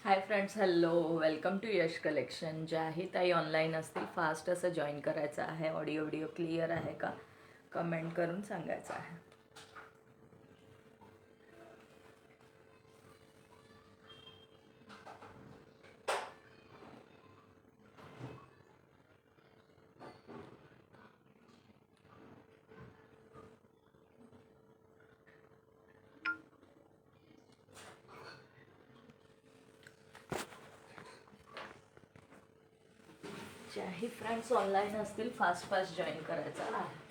High friends, hello, welcome to Yash collection. ज्याही ताई online असतील फास्ट असं जॉईन करायचं आहे. ऑडिओ व्हिडिओ क्लिअर आहे का कमेंट करून सांगायचं आहे. ज्याही फ्रेंड्स ऑनलाईन असतील फास्ट जॉईन करायचं आहे.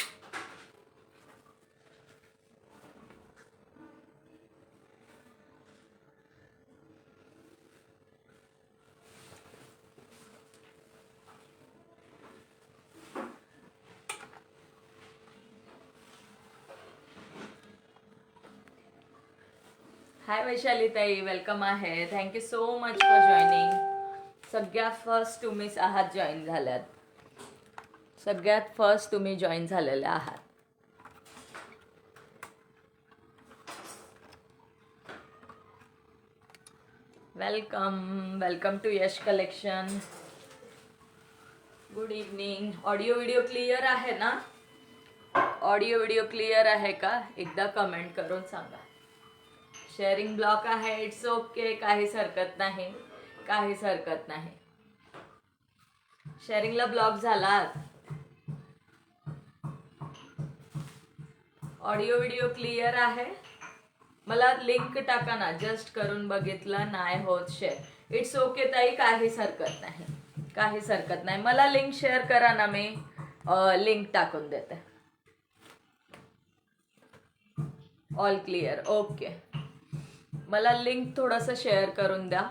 हाय वैशाली ताई, वेलकम आहे. Thank you so much for joining. सगळ्यात फर्स्ट तुम्हीच आहात जॉईन झाल्यात. सगळ्यात फर्स्ट तुम्ही जॉईन झालेले आहात. Welcome welcome to Yash collection. Good evening. Audio video clear आहे ना? ऑडिओ व्हिडिओ क्लिअर आहे का? एकदा कमेंट करून सांगा. शेअरिंग ब्लॉक आहे, इट्स ओके, काहीच हरकत नाही, काहीच हरकत नाही. शेअरिंगला ब्लॉक झालात. ऑडिओ व्हिडिओ क्लिअर आहे? मला लिंक टाका ना. जस्ट करून बघितलं, नाही होत शेअर. इट्स ओके ताई, काहीच हरकत नाही, काहीच हरकत नाही. मला लिंक शेअर करा ना, मी लिंक टाकून देते. All clear, okay. मला लिंक थोडंसं शेअर करून द्या.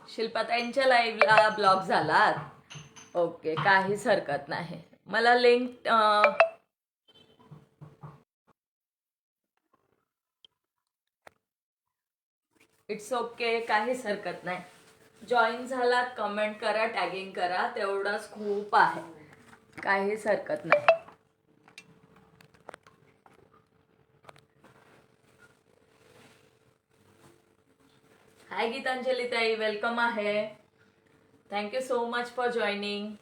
शिल्पाताईंच्या लाईव्हला ब्लॉक झालात. ओके, काहीच हरकत नाही. मला लिंक इट्स ओके, काहीच हरकत नाही. जॉईन झालात, कमेंट करा, टॅगिंग करा, तेवढंच खूप आहे, काहीच हरकत नाही. हाय गीतांजली ताई, वेलकम आहे. Thank you so much for joining.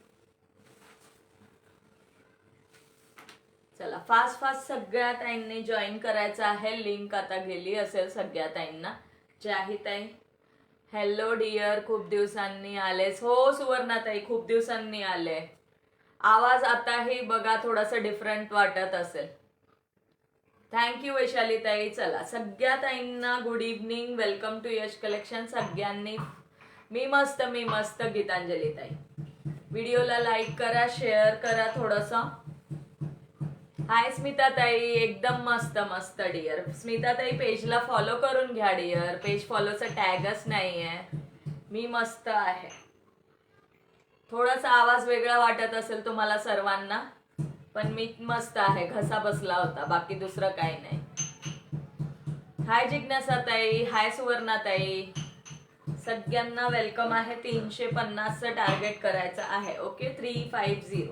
चला, फास्ट सगळ्या ताईंनी जॉईन करायचं आहे. लिंक आता गेली असेल सगळ्या ताईंना. ज्याही ताई, हॅलो डिअर, खूप दिवसांनी आलेस. हो सुवर्णाताई, खूप दिवसांनी आले. आवाज आताही बघा थोडासा डिफरंट वाटत असेल. थँक्यू वैशाली ताई. चला, सगळ्या ताईंना good evening, welcome to Yash collection. सगळ्यांनी मी मस्त गीतांजली ताई. व्हिडिओला लाईक करा, शेअर करा थोडंसं. हाय स्मिता ताई, एकदम मस्त डिअर. स्मिता ताई, पेजला फॉलो करून घ्या डिअर. पेज फॉलोचा टॅगच नाहीये. मी मस्त आहे. थोडासा आवाज वेगळा वाटत असेल तुम्हाला सर्वांना, पण मी मस्त आहे. घसा बसला होता, बाकी दुसरं काही नाही. हाय जिज्ञासा ताई, हाय सुवर्णा ताई, सगळ्यांना वेलकम आहे. 350चं टार्गेट करायचं आहे. ओके, 350.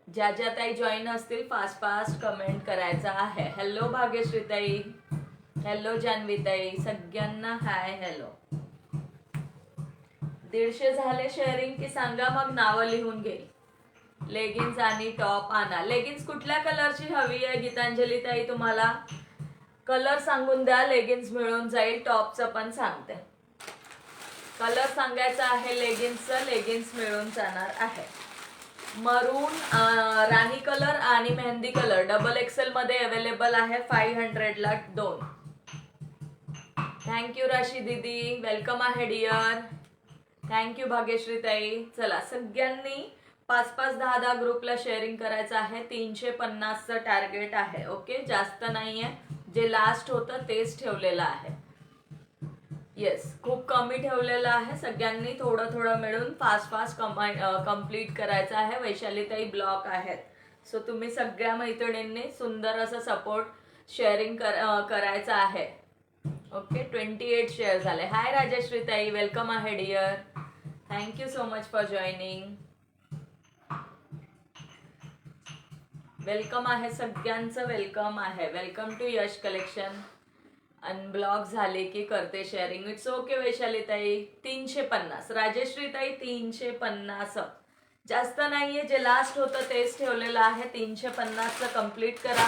ज्या ताई जॉईन असतील फास्ट कमेंट करायचं आहे. हॅलो भाग्यश्री ताई, हॅलो जान्हवी ताई, सगळ्यांना हाय हॅलो. 150 झाले शेअरिंग की सांगा, मग नावं लिहून घे. लेगिन्स आणि टॉप आणा. लेगिन्स कुठल्या कलरची हवी आहे गीतांजली ताई तुम्हाला? कलर सांगून द्या, लेगिन्स मिळून जाईल. टॉपचं पण सांगते. कलर सांगायचा आहे लेगिन्सचं, लेगिन्स मिळून जाणार आहे. मरून, राणी कलर आणि मेहंदी कलर डबल एक्सेल मध्ये अवेलेबल आहे. 500ला 2. थँक्यू राशी दीदी, वेलकम आहे डिअर. थँक्यू भाग्यश्री ताई. चला, सगळ्यांनी 5 10 ग्रुपला शेअरिंग करायचं आहे. 350चं टार्गेट आहे. ओके, जास्त नाहीये. जे लास्ट होतं तेच ठेवलेलं आहे. येस, खूप कमी ठेवलेलं आहे. सगळ्यांनी थोडं मिळून फास्ट कम्प्लीट करायचं आहे. वैशाली ताई ब्लॉक आहेत, सो तुम्ही सगळ्या मैत्रिणींनी सुंदर असं सपोर्ट शेअरिंग करायचं आहे. ओके 28 शेअर झाले. हाय राजश्री ताई, वेलकम आहे dear. Thank you so much for joining. Welcome आहे सगळ्यांचं, वेलकम आहे. Welcome to Yash collection. Unblock झाले की करते शेअरिंग. इट्स ओके वैशाली ताई. 350 राजेश्री ताई, 350 जास्त नाहीये. जे लास्ट होतं तेच ठेवलेलं आहे. 350चं कम्प्लीट करा.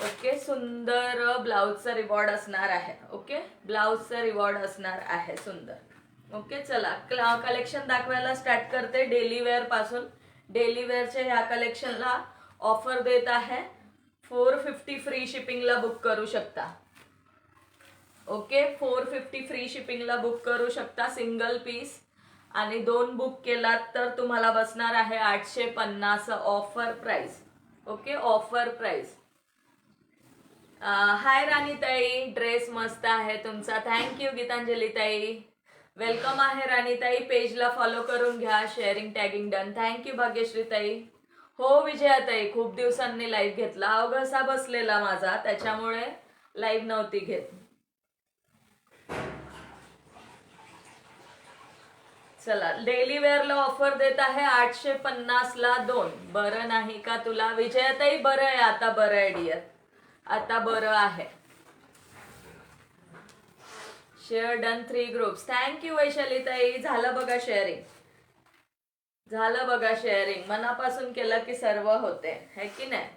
ओके, सुंदर ब्लाउजचा रिवॉर्ड असणार आहे. ओके, ब्लाउजचा रिवॉर्ड असणार आहे सुंदर. ओके, चला कलेक्शन दाखवायला स्टार्ट करते. डेली वेअर पासून. डेली वेअरच्या ह्या कलेक्शनला ऑफर देत आहे. 450 फ्री शिपिंगला बुक करू शकता. ओके, 450 फ्री शिपिंगला बुक करू शकता सिंगल पीस. आणि 2 बुक केलात तर तुम्हाला बसणार आहे 850 offer price. Okay, offer price. Hi Rani ताई, ड्रेस मस्त आहे तुमचा. थँक्यू गीतांजली ताई, वेलकम आहे राणी ताई. पेजला फॉलो करून घ्या. Sharing tagging done. Thank you Bhagyashree ताई. हो विजया ताई, खूप दिवसांनी लाईव्ह घेतला. अवघसा बसलेला माझा, त्याच्यामुळे लाईव्ह नव्हती घेत. चला, डेली वेअरला ऑफर देत आहे 850ला 2. बरं नाही का तुला विजयाताई? बरं आहे आता, बरं आहे डिअर, आता बरं आहे. Share done 3 groups. Thank you Vaishali ताई. झालं बघा शेअरिंग, झालं बघा शेअरिंग. मनापासून केलं की सर्व होते, है की नाही?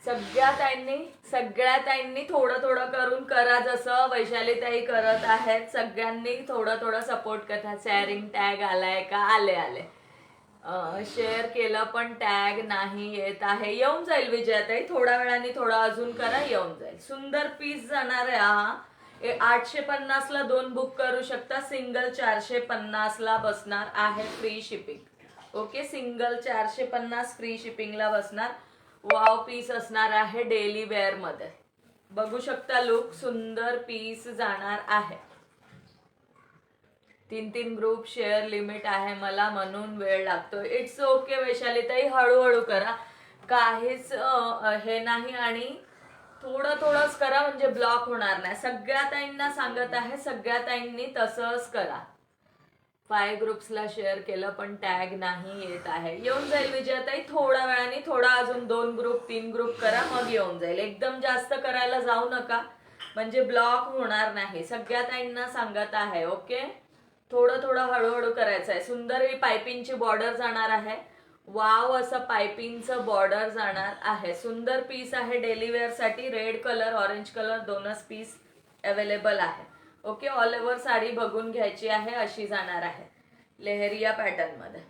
सगळ्या ताईंनी थोडं थोडं करून करा, जसं वैशाली ताई करत आहेत. सगळ्यांनी थोडं थोडं सपोर्ट करा. शेअरिंग टॅग आलाय का? आले. शेअर केलं पण टॅग नाही येत आहे. येऊन जाईल विजयाताई, थोड्या वेळाने थोडं अजून करा, येऊन जाईल. सुंदर पीस जाणार आहे हा. 850ला 2 बुक करू शकता. सिंगल 450ला बसणार आहे free shipping. Okay, single 450 free शिपिंगला बसणार. वाव पीस असणार आहे डेली वेअर मध्ये. बघू शकता लुक, सुंदर पीस जाणार आहे. 3 ग्रुप शेअर लिमिट आहे मला, म्हणून वेळ लागतो. इट्स ओके वैशाली ताई, हळूहळू करा, काहीच हे नाही. आणि थोडंच करा म्हणजे ब्लॉक होणार नाही. सगळ्या ताईंना सांगत आहे, सगळ्या ताईंनी तसंच करा. 5 ग्रुप्सला शेअर केलं पण टॅग नाही येत आहे. येऊन जाईल विजयाताई, थोड्या वेळाने. थोडा अजून 2 ग्रुप 3 ग्रुप करा, मग येऊन जाईल. एकदम जास्त करायला जाऊ नका, म्हणजे ब्लॉक होणार नाही. सगळ्या ताईंना सांगत आहे. ओके, थोडं हळूहळू करायचं आहे. सुंदर ही पायपिंगची बॉर्डर जाणार आहे. वाव, असं पायपिंगचं बॉर्डर जाणार आहे. सुंदर पीस आहे डेली वेअर साठी. रेड कलर, ऑरेंज कलर दोनच पीस अवेलेबल आहे. ओके, ऑल ओव्हर साडी बघून घ्यायची आहे. अशी जाणार आहे लेहरिया पॅटर्न मध्ये.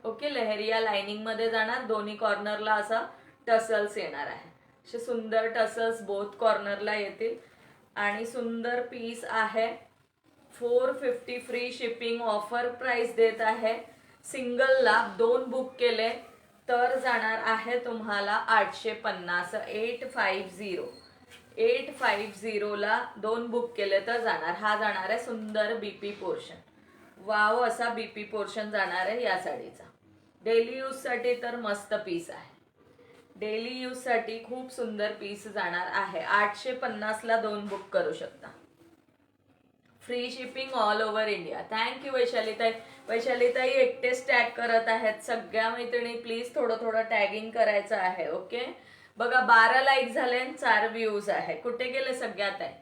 ओके, लेहरिया लाइनिंग मध्ये जाणार. दोन्ही कॉर्नरला असा टसल्स येणार आहे. असे सुंदर टसल्स बोथ कॉर्नरला येतील. आणि सुंदर पीस आहे. 450 फ्री शिपिंग ऑफर प्राइस देत आहे. सिंगलला 2 बुक केले तर जाणार आहे तुम्हाला 850. 850ला 2 बुक केले तर जाणार. हा जाणार आहे सुंदर बीपी पोर्शन. वाव, असा बीपी पोर्शन जाणार आहे या साडीचा. डेली यूज साठी तर मस्त पीस आहे. डेली यूज साठी खूप सुंदर पीस जाणार आहे. 850ला 2 बुक करू शकता. Free shipping all over India. Thank you वैशालीताई. वैशालीताई एकटेच टॅग करत आहेत. सगळ्या मैत्रिणी प्लीज थोडं टॅगिंग करायचं आहे. ओके, बघा 12 लाईक झाले, 4 व्ह्यूज आहे. कुठे गेले सगळ्यात आहे?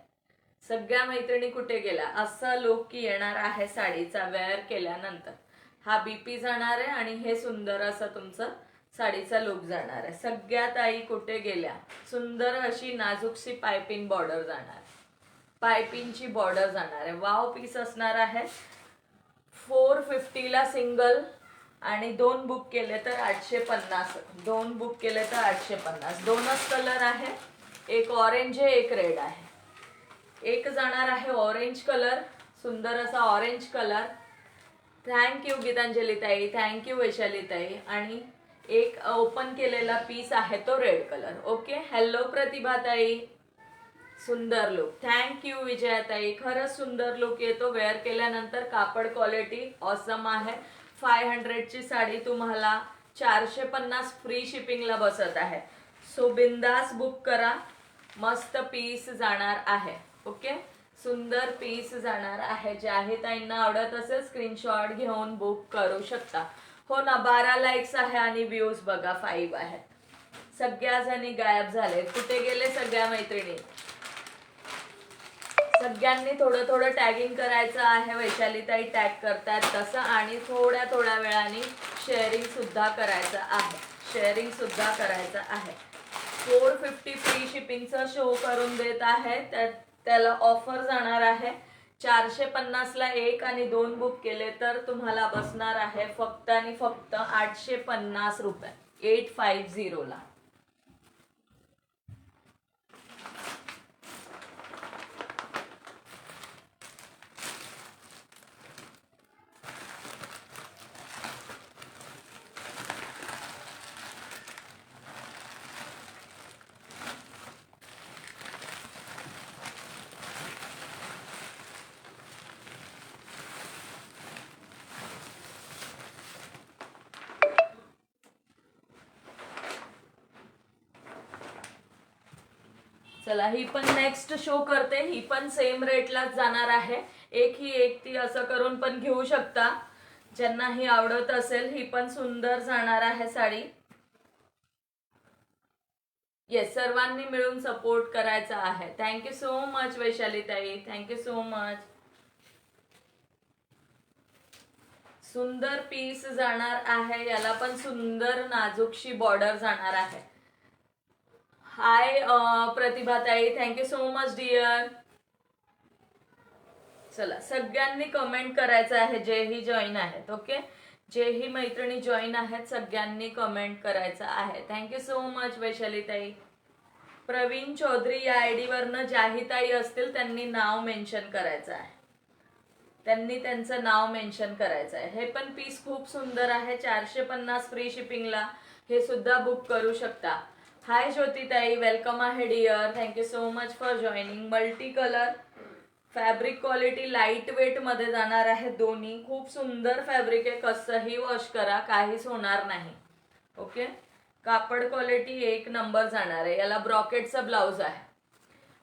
सगळ्या मैत्रिणी कुठे गेल्या? असं लुक येणार आहे साडीचा वेअर केल्यानंतर. हा बीपी जाणार आहे आणि हे सुंदर असं तुमचं साडीचा लुक जाणार आहे. सगळ्या ताई कुठे गेल्या? सुंदर अशी नाजूकशी पायपिंग बॉर्डर जाणार, पायपिंगची बॉर्डर जाणार आहे. वाव पीस असणार आहे. 450ला सिंगल आणि 2 बुक केले तर 850. 2 बुक केले तर 850. दोनच कलर आहे, एक ऑरेंज आहे, एक रेड आहे. एक जाणार आहे ऑरेंज कलर, सुंदर असा ऑरेंज कलर. थँक्यू गीतांजली ताई, थँक्यू वैशाली ताई. आणि एक ओपन केलेला पीस आहे तो रेड कलर. ओके, हॅलो प्रतिभा ताई, सुंदर लुक. थँक्यू विजया ताई. खरंच सुंदर लुक येतो वेअर केल्यानंतर. कापड क्वालिटी ऑसम आहे. 500ची साडी तुम्हाला 450 फ्री शिपिंगला बसत आहे. सो बिंदास बुक करा. मस्त पीस जाणार आहे. ओके, सुंदर पीस जाणार आहे. ज्याही ताईंना आवडत असेल स्क्रीनशॉट घेऊन बुक करू शकता. हो ना, 12 लाईक्स आहे आणि व्ह्यूज बघा 5 आहेत. सगळ्या जणी गायब झाले. कुठे गेले सगळ्या मैत्रिणी? सगळ्यांनी थोडं थोडं टॅगिंग करायचं आहे. वैशालीताई टॅग करतात तसं, आणि थोड्या थोड्या वेळाने शेअरिंग सुद्धा करायचं आहे. शेअरिंग सुद्धा करायचं आहे. 450 फ्री शिपिंगचं शो करून देत आहे. त्याला ऑफर जाणार आहे 450ला 1 आणि 2 बुक केले तर तुम्हाला बसणार आहे फक्त आणि फक्त 850 रुपये. 850ला. चला, ही पण नेक्स्ट शो करते. ही पण सेम रेटलाच जाणार आहे. एक ही एक ती असं करून पण घेऊ शकता ज्यांना ही आवडत असेल. ही पण सुंदर जाणार आहे साडी. येस, सर्वांनी मिळून सपोर्ट करायचा आहे. थँक्यू सो मच वैशालीताई, थँक्यू सो मच. सुंदर पीस जाणार आहे. याला पण सुंदर नाजूकशी बॉर्डर जाणार आहे. हाय प्रतिभाताई, थँक्यू सो मच डिअर. चला, सगळ्यांनी कमेंट करायचं आहे जेही जॉईन आहेत. ओके, जेही मैत्रिणी जॉईन आहेत सगळ्यांनी कमेंट करायचं आहे. थँक्यू सो मच वैशालीताई. प्रवीण चौधरी या आयडी वरनं ज्याही ताई असतील त्यांनी नाव मेन्शन करायचं आहे. त्यांनी त्यांचं नाव मेन्शन करायचं आहे. हे पण पीस खूप सुंदर आहे. 450 फ्री शिपिंगला हे सुद्धा बुक करू शकता. हाय ज्योतिताई, वेलकम आहे dear. Thank you so much for joining. Multi colour fabric quality light weight मध्ये जाणार आहे. दोन्ही खूप सुंदर फॅब्रिक आहे. कसंही वॉश करा काहीच होणार नाही. ओके, कापड क्वालिटी 1 नंबर जाणार आहे. याला ब्रॉकेटचा ब्लाउज आहे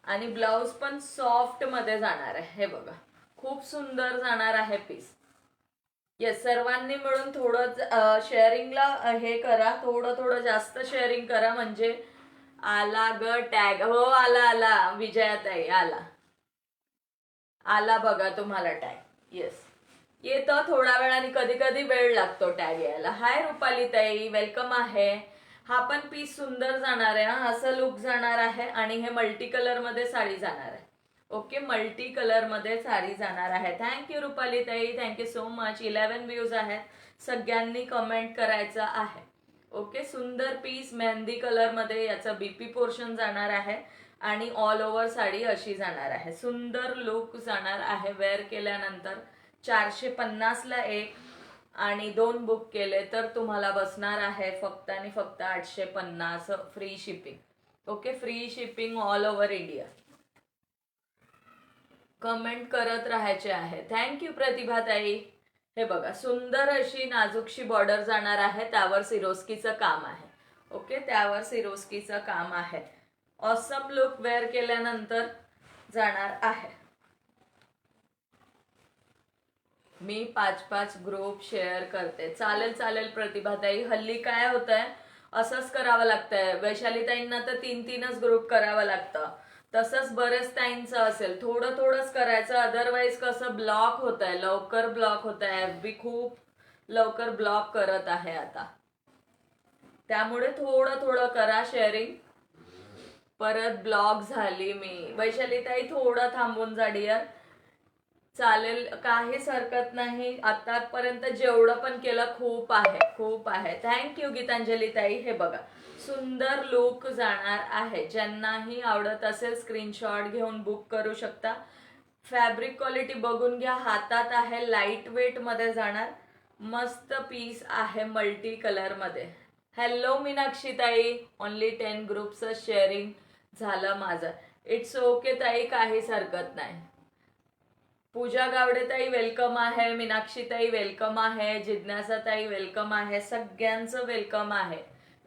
आणि ब्लाउज पण सॉफ्ट मध्ये जाणार आहे. हे बघा, खूप सुंदर जाणार आहे पीस. येस, सर्वांनी मिळून थोडं शेअरिंगला हे करा. थोडं थोडं जास्त शेअरिंग करा. म्हणजे आला ग टॅग. हो, आला आला विजयाताई, आला आला बघा तुम्हाला टॅग. येस, येतं थोड्या वेळाने. कधी कधी वेळ लागतो टॅग यायला. हाय रुपालीताई, वेलकम आहे. हा पण पीस सुंदर जाणार आहे. असं लुक जाणार आहे आणि हे मल्टी कलर मध्ये साडी जाणार आहे. ओके, मल्टी कलर मध्ये साडी जाणार आहे. थँक्यू रुपालीताई, थँक्यू सो मच. 11 व्ह्यूज आहेत. सगळ्यांनी कमेंट करायचं आहे. ओके, सुंदर पीस मेहंदी कलर मध्ये याचा बीपी पोर्शन जाणार आहे आणि ऑल ओव्हर साडी अशी जाणार आहे. सुंदर लुक जाणार आहे. वेअर केल्यानंतर 450ला 1 आणि 2 बुक केले तर तुम्हाला बसणार आहे फक्त आणि फक्त 850 free shipping. Okay, free shipping all over India. Comment करत राहायचे आहे. थँक्यू प्रतिभाताई. हे बघा, सुंदर अशी नाजूकशी बॉर्डर जाणार आहे. त्यावर सिरोस्कीचं काम आहे. ओके, त्यावर सिरोस्कीचं काम आहे. ऑसम लुक वेअर केल्यानंतर जाणार आहे. मी 5-5 ग्रुप शेअर करते. चालेल चालेल प्रतिभाताई. हल्ली काय होतंय, असंच करावं लागतंय. वैशालीताईंना तर 3-3च ग्रुप करावं लागतं. तसंच बरेच टाइमचं असेल, थोडं थोडंच करायचं. अदरवाईज कसं ब्लॉक होत आहे, लवकर ब्लॉक होत आहे. FB खूप लवकर ब्लॉक करत आहे आता. त्यामुळे थोडं थोडं करा शेअरिंग. परत ब्लॉक झाली मी. वैशालीताई थोडं थांबून जा डिअर. चालेल, काहीच हरकत नाही. आतापर्यंत जेवढं पण केलं खूप आहे, खूप आहे. थँक्यू गीतांजलीताई. हे बघा, सुंदर लुक जाणार आहे. ज्यांनाही आवडत असेल स्क्रीनशॉट घेऊन बुक करू शकता. फॅब्रिक क्वालिटी बघून घ्या. हातात आहे, लाईट वेट मध्ये जाणार. मस्त पीस आहे मल्टी कलर मध्ये. हॅलो मीनाक्षीताई, ओनली 10 ग्रुपचं शेअरिंग झालं माझं. इट्स ओके ताई, काहीच हरकत नाही. पूजा गावडेताई वेलकम आहे. मीनाक्षीताई वेलकम आहे. जिज्ञासाताई वेलकम आहे. सगळ्यांचं वेलकम आहे.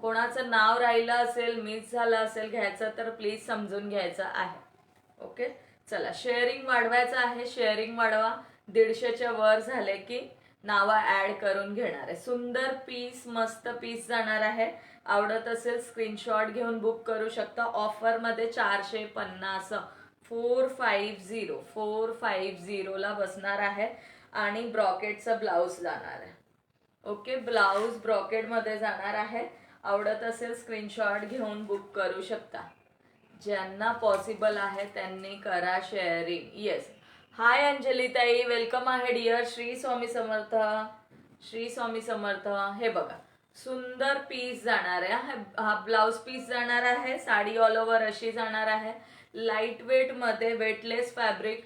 कोणाचं नाव राहिलं असेल, मिस झालं असेल घ्यायचं तर प्लीज समजून घ्यायचं आहे. ओके, चला शेअरिंग वाढवायचं आहे. शेअरिंग वाढवा. 150च्या वर झाले की नावं ऍड करून घेणार आहे. सुंदर पीस, मस्त पीस जाणार आहे. आवडत असेल स्क्रीनशॉट घेऊन बुक करू शकता. ऑफर मध्ये 450 450 ला बसणार आहे आणि ब्रॉकेटचा ब्लाऊज जाणार आहे. ओके, ब्लाऊज ब्रॉकेट मध्ये जाणार आहे. आवडत असेल स्क्रीनशॉट घेऊन बुक करू शकता. ज्यांना पॉसिबल आहे त्यांनी करा शेअरिंग. येस, हाय अंजली ताई, वेलकम आहे डिअर. श्री स्वामी समर्थ, श्री स्वामी समर्थ. हे बघा, सुंदर पीस जाणार आहे. हा ब्लाउज पीस जाणार आहे. साडी ऑल ओव्हर अशी जाणार आहे. लाईट वेट मध्ये, वेटलेस फॅब्रिक.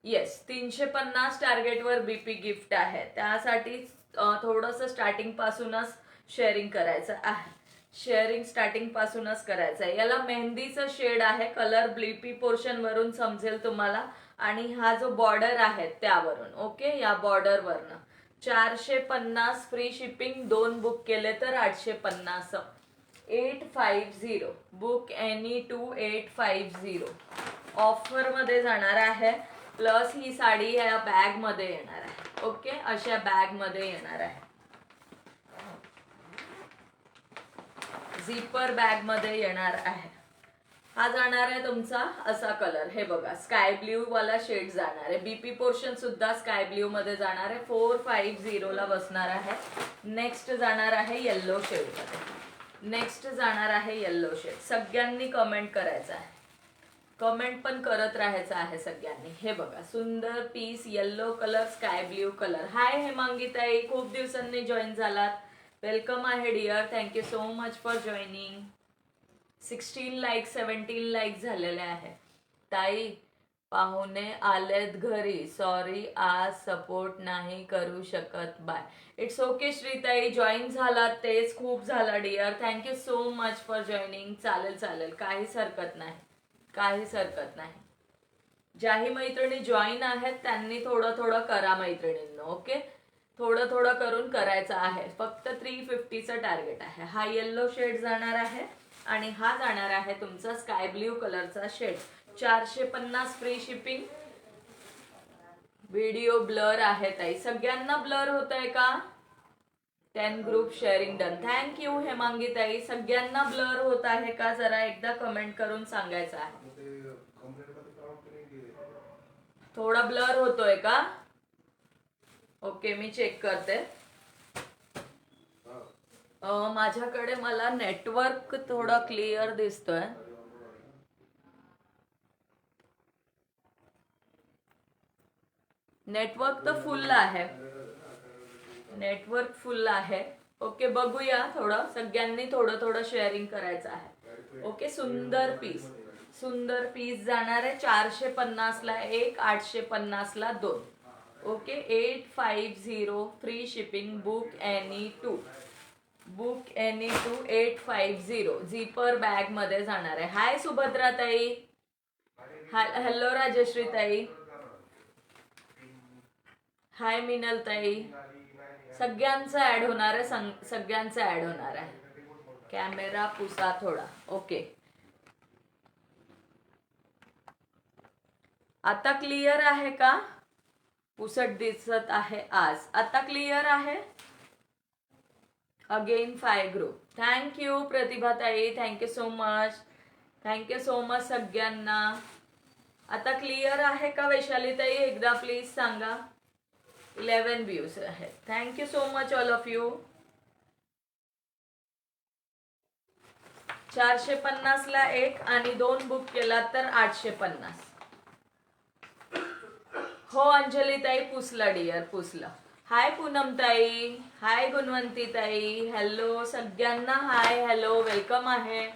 येस, 350 टार्गेटवर बीपी गिफ्ट आहे. त्यासाठी थोडंसं स्टार्टिंग पासूनच शेअरिंग करायचं आहे. शेअरिंग स्टार्टिंग पासूनच करायचं आहे. याला मेहंदीचं शेड आहे. कलर बीपी पोर्शन वरून समजेल तुम्हाला आणि हा जो बॉर्डर आहे त्यावरून. ओके, या बॉर्डर वरनं 450 फ्री शिपिंग. 2 बुक केले तर 850. 850 बुक एनी टू 850 ऑफर मध्ये जाणार आहे. प्लस ही साडी या बॅग मध्ये येणार आहे. ओके, अशा बॅग मध्ये येणार आहे. झिपर बॅग मध्ये येणार आहे. हा जाणार आहे तुमचा असा कलर. हे बघा, स्काय ब्ल्यू वाला शेड जाणार आहे. बीपी पोर्शन सुद्धा स्काय ब्ल्यू मध्ये जाणार आहे. 450 ला बसणार आहे. नेक्स्ट जाणार आहे येल्लो शेड मध्ये. नेक्स्ट जाणार आहे येल्लो शेड. सगळ्यांनी कमेंट करायचं आहे. कमेंट पण करत राहायचं आहे सगळ्यांनी. हे बघा, सुंदर piece, yellow colour, sky blue colour. Hi Hemangi ताई, खूप दिवसांनी जॉईन झालात. वेलकम आहे dear. Thank you so much for joining. 16 like, 17 like झालेले आहे. ताई, पाहुणे आलेत घरी, सॉरी आज सपोर्ट नाही करू शकत, बाय. इट्स ओके श्रीताई, जॉईन झाला तेच खूप झालं dear. Thank you so much for joining. चालेल चालेल, काहीच हरकत नाही, काहीच हरकत नाही. ज्याही मैत्रिणी जॉईन आहेत त्यांनी थोडं थोडं करा मैत्रिणींनो. ओके, थोडं थोडं करून करायचं आहे. फक्त 350चं टार्गेट आहे. हा येल्लो शेड जाणार आहे आणि हा जाणार आहे तुमचा स्काय ब्ल्यू कलरचा shade. 450 free shipping. Video blur आहे ताई. सगळ्यांना ब्लर होत आहे का? 10 group sharing done. Thank you Hemangi ताई. सगळ्यांना ब्लर होत आहे का जरा एकदा कमेंट करून सांगायचं आहे. थोडा ब्लर होतोय का? ओके, मी चेक करते. माझ्याकडे मला नेटवर्क थोडा क्लिअर दिसतोय. नेटवर्क तर फुल आहे. नेटवर्क फुल आहे. ओके, बघूया थोडं. सगळ्यांनी थोडं थोडं शेअरिंग करायचं आहे. ओके, सुंदर पीस, सुंदर पीस जाणार आहे. 450 ला एक, 850 ला 2. Okay, 850 free shipping. Book any two, book any two 850. Zipper bag मध्ये जाणार आहे. हाय सुभद्रा ताई. हॅलो राजश्री ताई. हाय मिनल ताई. सगळ्यांचं ऍड होणार आहे. सगळ्यांचं ऍड होणार आहे. कॅमेरा पुसा थोडा. ओके, आता क्लिअर आहे का? पुसट दिसत आहे आज. आता क्लिअर आहे? Again 5 group. थँक्यू प्रतिभा ताई, thank you so much. Thank you so much सगळ्यांना. आता क्लिअर आहे का वैशाली ताई? एकदा प्लीज सांगा. 11 व्ह्यूज आहेत. Thank you so much all of you. 450 ला एक आणि 2 बुक केला तर 850. हो अंजली ताई, पुसला डिअर, पुसला. हाय पूनम ताई. हाय गुणवंती ताई. हॅलो सगळ्यांना. हाय हॅलो, वेलकम आहे.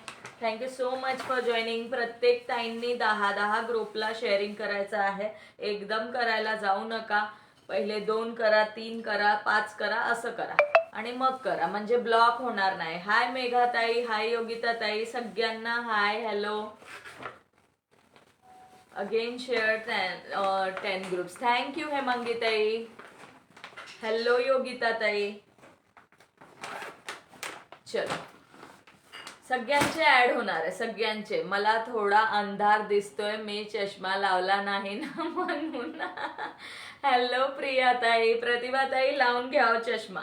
Thank you so much for joining. प्रत्येक ताईंनी 10 ग्रुपला शेअरिंग करायचं आहे. एकदम करायला जाऊ नका. पहिले 2 करा, 3 करा, 5 करा, असं करा आणि मग करा, म्हणजे ब्लॉक होणार नाही. हाय मेघा ताई. हाय योगिता ताई. सगळ्यांना hi hello. Again share 10 groups. Thank you Hemangi ताई. हॅलो योगिता ताई. चलो सगळ्यांचे ऍड होणार आहे, सगळ्यांचे. मला थोडा अंधार दिसतोय, मी चष्मा लावला नाही ना म्हणून. हॅलो प्रियाताई, प्रतिभाताई लावून घ्या चष्मा,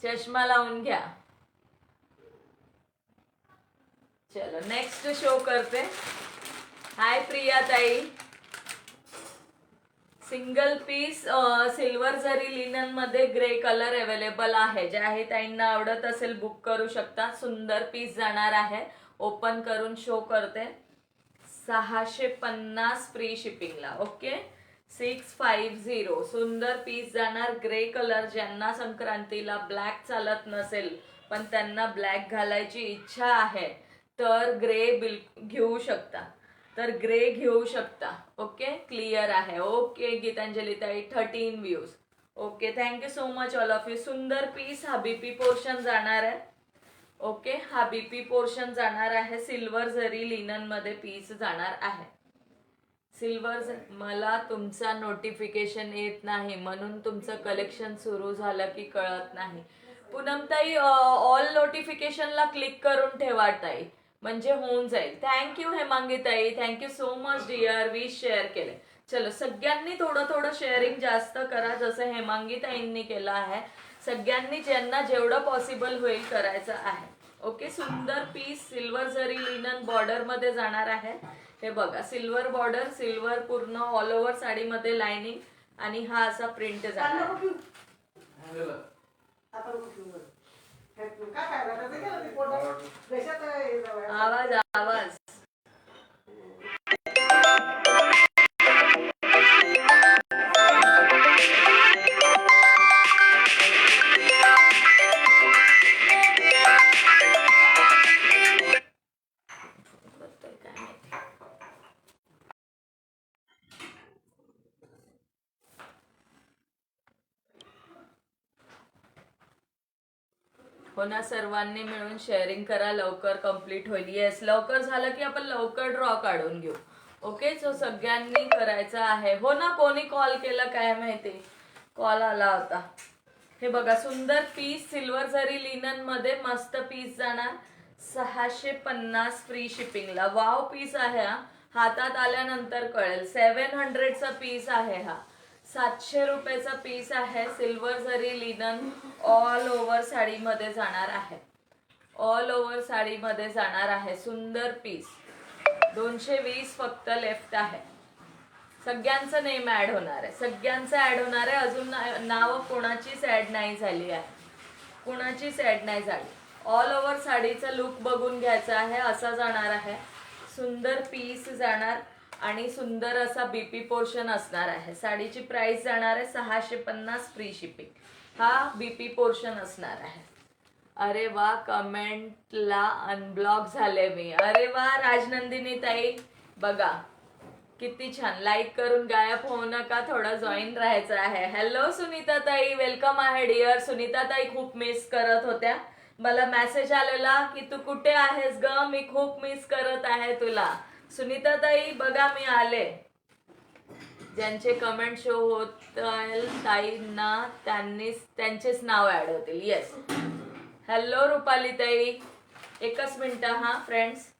चष्मा लावून घ्या. चलो नेक्स्ट शो करते. हाय प्रियाताई. सिंगल पीस सिल्वर जरी लिनन मध्ये ग्रे कलर अवेलेबल आहे. ज्याही ताईंना आवडत असेल बुक करू शकता. सुंदर पीस जाणार आहे. ओपन करून शो करते. 650 फ्री शिपिंगला. ओके 650. सुंदर पीस जाणार. Grey colour. ज्यांना संक्रांतीला ब्लॅक चालत नसेल पण त्यांना ब्लॅक घालायची इच्छा आहे तर ग्रे घेऊ शकता, तर ग्रे घेऊ शकता. ओके क्लिअर आहे. ओके गीतांजली ताई 13 views. Okay thank you so much all of you. सुंदर पीस. हा बीपी पोर्शन जाणार आहे. ओके हा बीपी पोर्शन जाणार आहे. सिल्वर जरी लिनन मध्ये पीस जाणार आहे. सिल्वर. मला तुमचा नोटिफिकेशन येत नाही म्हणून तुमचं कलेक्शन सुरू झालं की कळत नाही. पूनमताई ऑल नोटिफिकेशनला क्लिक करून ठेवा ताई, म्हणजे होऊन जाईल. थँक्यू हेमांगीताई, थँक्यू सो मच डिअर. वीस शेअर केले. चलो सगळ्यांनी थोडं थोडं शेअरिंग जास्त करा, जसं हेमांगीताईंनी केलं आहे. सगळ्यांनी ज्यांना जेवढं पॉसिबल होईल करायचं आहे. ओके सुंदर पीस. सिल्वर जरी लिनन बॉर्डर मध्ये जाणार आहे. हे बघा सिल्वर बॉर्डर, सिल्वर पूर्ण ऑल ओव्हर साडीमध्ये लाइनिंग आणि हा असा प्रिंट जाणार. आवाज आवाज हो ना. सर्वांनी मिळून शेअरिंग करा, लवकर कंप्लीट होईल. येस लवकर झालं की आपण लवकर ड्रॉ काढून घेऊ. ओके सो सगळ्यांनी करायचं आहे. हो ना. कोणी कॉल केला काय माहिती, कॉल आला होता. हे बघा सुंदर पीस. सिल्वर जरी लिनन मध्ये मस्त पीस जाणार. 650 फ्री शिपिंगला. वाव पीस आहे हा. हातात आल्यानंतर कळेल. 700चा पीस आहे हा. 700 रुपयाचा पीस आहे. सिल्वर जरी लिनन ऑल ओव्हर साडीमध्ये जाणार आहे. ऑल ओव्हर साडीमध्ये जाणार आहे. सुंदर पीस. 220 फक्त लेफ्ट आहे. सगळ्यांचं नेम ऍड होणार आहे. सगळ्यांचं ऍड होणार आहे. अजून नाव कोणाचीच ऍड नाही झाली आहे. कोणाचीच ऍड नाही झाली. ऑल ओव्हर साडीचा लुक बघून घ्यायचा आहे. असा जाणार आहे. सुंदर पीस जाणार आणि सुंदर असा बीपी पोर्शन असणार आहे. साडीची प्राइस जाणार आहे 650 फ्री शिपिंग. हा बीपी पोर्शन असणार आहे. अरे वा कमेंटला अनब्लॉक झाले मी. अरे वा राजनंदिनी ताई बघा किती छान. लाईक करून गायब होऊ नका, थोडं जॉईन राहायचं आहे. हॅलो सुनीता ताई, वेलकम आहे डिअर. सुनीता ताई खूप मिस करत होत्या. मला मेसेज आलेला की तू कुठे आहेस ग, मी खूप मिस करत आहे तुला. सुनीता ताई बघा मी आले. ज्यांचे कमेंट शो होत ताईंना त्यांचेच नाव ऍड होतील. येस हॅलो रुपाली ताई. एकच मिनिट हा friends.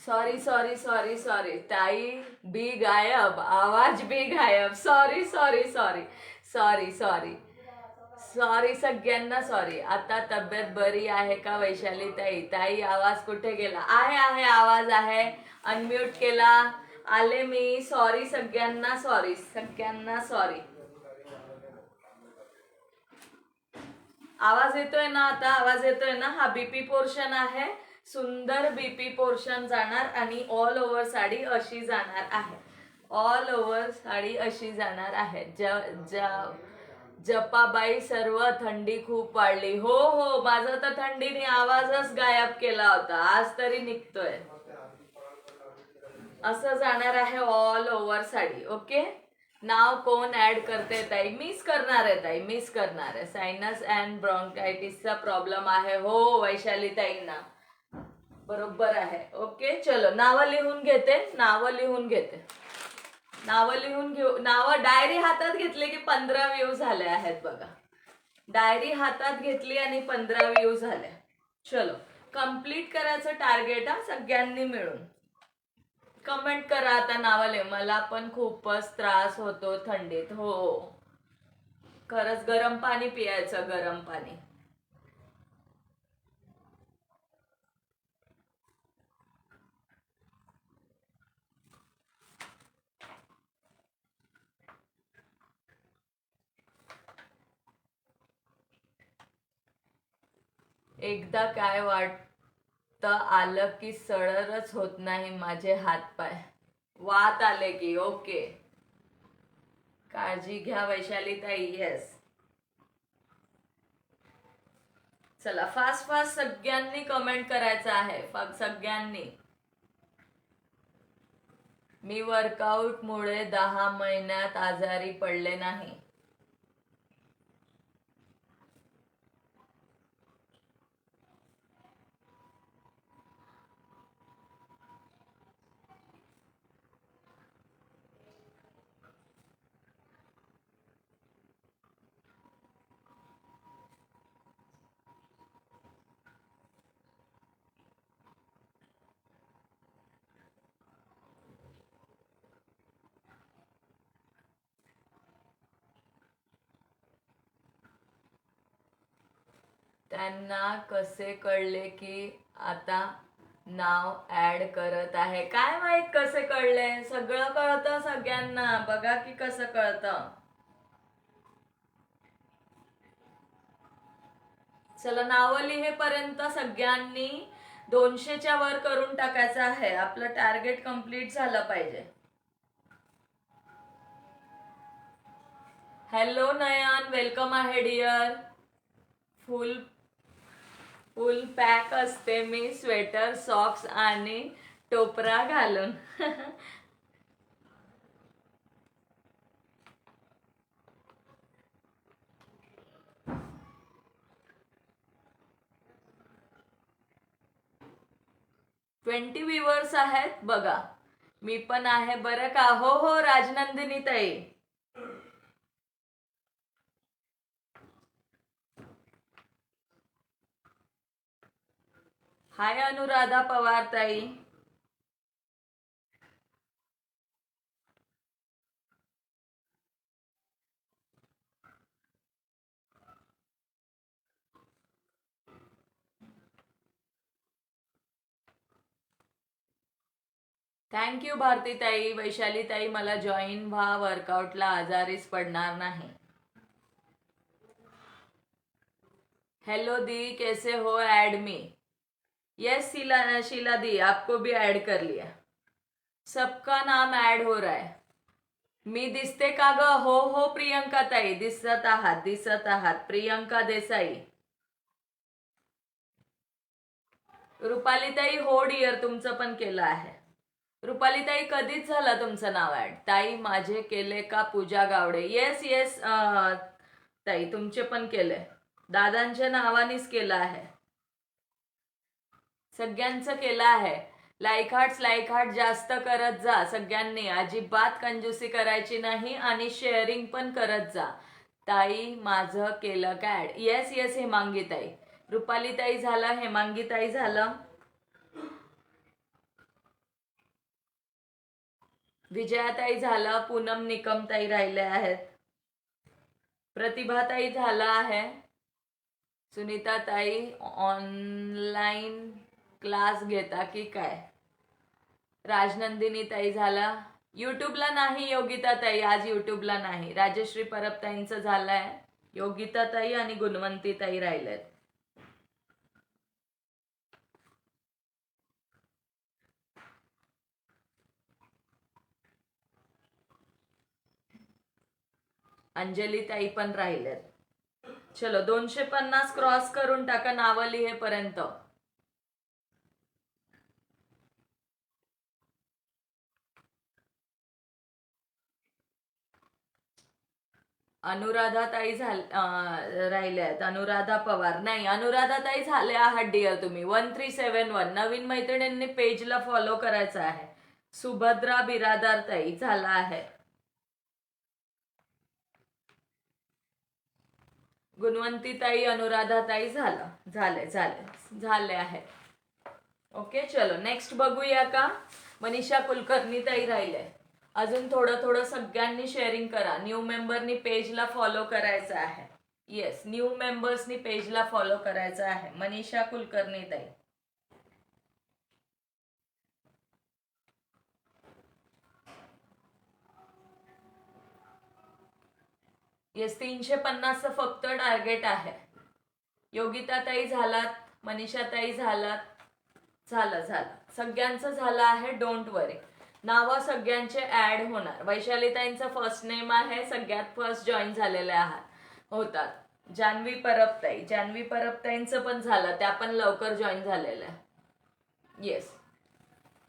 Sorry sorry sorry sorry ताई बी गायब, आवाज बी गायब. Sorry sorry sorry sorry sorry sorry सगळ्यांना सॉरी. आता तब्येत बरी आहे का वैशाली ताई? ताई आवाज कुठे गेला? आहे आवाज आहे, अनम्यूट केला, आले मी. सॉरी सगळ्यांना सॉरी, सगळ्यांना सॉरी. आवाज येतोय ना? आता आवाज येतोय ना? हा बीपी पोर्शन आहे, सुंदर बीपी पोर्शन जाणार आणि ऑल ओव्हर साडी अशी जाणार आहे. ऑल ओव्हर साडी अशी जाणार आहे. जपाबाई सर्व थंडी खूप वाढली. हो हो, माझा तर थंडीने आवाजच गायब केला होता, आज तरी निघतोय. असं जाणार आहे ऑल ओव्हर साडी. ओके, नाव कोण ऍड करते ताई? मिस करणार आहे ताई, मिस करणार आहे. सायनस अँड ब्रॉन्कायटिसचा प्रॉब्लेम आहे. हो वैशाली ताईंना बरोबर आहे. ओके चलो, नावं लिहून घेते, नावं लिहून घेते, नावं लिहून घेऊ. नावं डायरी हातात घेतली की 15 व्ह्यू झाले आहेत बघा. डायरी हातात घेतली आणि 15 व्ह्यू झाले. चलो कंप्लीट करायचं टार्गेट हा, सगळ्यांनी मिळून. कमेंट करा आता नावाले. मला पण खूपच त्रास होतो थंडीत. हो खरंच, गरम पाणी पियायचं, गरम पाणी. एकदा काय वाटतं आलं की सळरच होत नाही माझे हातपाय. वात आले की. ओके, काळजी घ्या वैशाली ताई. येस, चला फास्ट फास्ट सगळ्यांनी कमेंट करायचं आहे, सगळ्यांनी. मी वर्कआउट मुळे 10 महिन्यात आजारी पडले नाही. त्यांना कसे कळले की आता नाव ऍड करत आहे? काय माहित कसे कळले. सगळं कळतं सगळ्यांना, बघा की कसं कळतं. चला नावं लिहेपर्यंत सगळ्यांनी 200च्या वर करून टाकायचं आहे. आपलं टार्गेट कम्प्लीट झालं पाहिजे. हॅलो नयन, वेलकम आहे डिअर. फुल फुल पॅक असते मी, स्वेटर, सॉक्स आणि टोपरा घालून. 20 व्ह्यूअर्स आहेत बघा. मी पण आहे बरं का. हो हो राजनंदिनी ताई. हाय अनुराधा पवार ताई. थँक्यू भारती ताई. वैशाली ताई मला जॉईन व्हा, वर्कआउटला आजारीच पडणार नाही. हेलो दी, कैसे हो? Add me. यस शीला दी, आपको भी ऐड कर लिया. सबका नाम ऐड हो रहा है. मी दिसते का ग? हो हो प्रियंका ताई, दिसत आहात, दिसत आहात. प्रियंका देसाई. रुपाली ताई हो डिअर, तुमचं पण केलं आहे. रुपाली ताई कधीच झालं तुमचं नाव ऍड. ताई माझे केले का? पूजा गावडे. येस येस ताई, तुमचे पण केले, दादांच्या नावानेच केलं आहे, सगळ्यांचं केलं आहे. लाईक हार्ट जास्त करत जा सगळ्यांनी, अजिबात कंजूसी करायची नाही आणि शेअरिंग पण करत जा. ताई माझं केलं का ऍड? येस येस हेमांगी ताई. रुपाली ताई झालं, हेमांगी ताई झालं. विजयाताई झाला, पूनम निकमताई राहिल्या आहेत, प्रतिभाताई झाला आहे, सुनीताताई ऑनलाईन क्लास घेता की काय, राजनंदिनी ताई झाला, युट्यूबला नाही योगिता ताई, आज युट्यूबला नाही, राजश्री परब ताईंचं झालंय, योगिता ताई आणि गुणवंती ताई राहिलेत. अंजली ताई पण राहिलेत. चलो 250 क्रॉस करून टाका नावं लिहेपर्यंत. अनुराधा ताई राहिल्यात, अनुराधा पवार नाही, अनुराधा ताई झाले आहात डिअर तुम्ही. 1371 नवीन मैत्रिणींनी पेजला फॉलो करायचं आहे. सुभद्रा बिरादार ताई झाला आहे, गुणवंती ताई, अनुराधा ताई झाले आहे. ओके चलो नेक्स्ट बघूया का. मनीषा कुलकर्णी ताई राहिले. अजून थोडं सगळ्यांनी शेअरिंग करा. न्यू मेंबरनी पेजला फॉलो करायचं आहे. येस, न्यू मेंबर्सनी पेजला फॉलो करायचं आहे. मनीषा कुलकर्णी ताई. येस, 350 फक्त टार्गेट आहे. योगिता ताई झालात, मनीषा ताई झालात, झालं सगळ्यांचं झालं आहे. डोंट वरी, नावं सगळ्यांचे ऍड होणार. वैशालीताईंचं फर्स्ट नेम आहे, सगळ्यात फर्स्ट जॉईन झालेले होतात. जान्हवी परब ताईंचं पण झालं, त्या पण लवकर जॉईन झालेल्या. येस,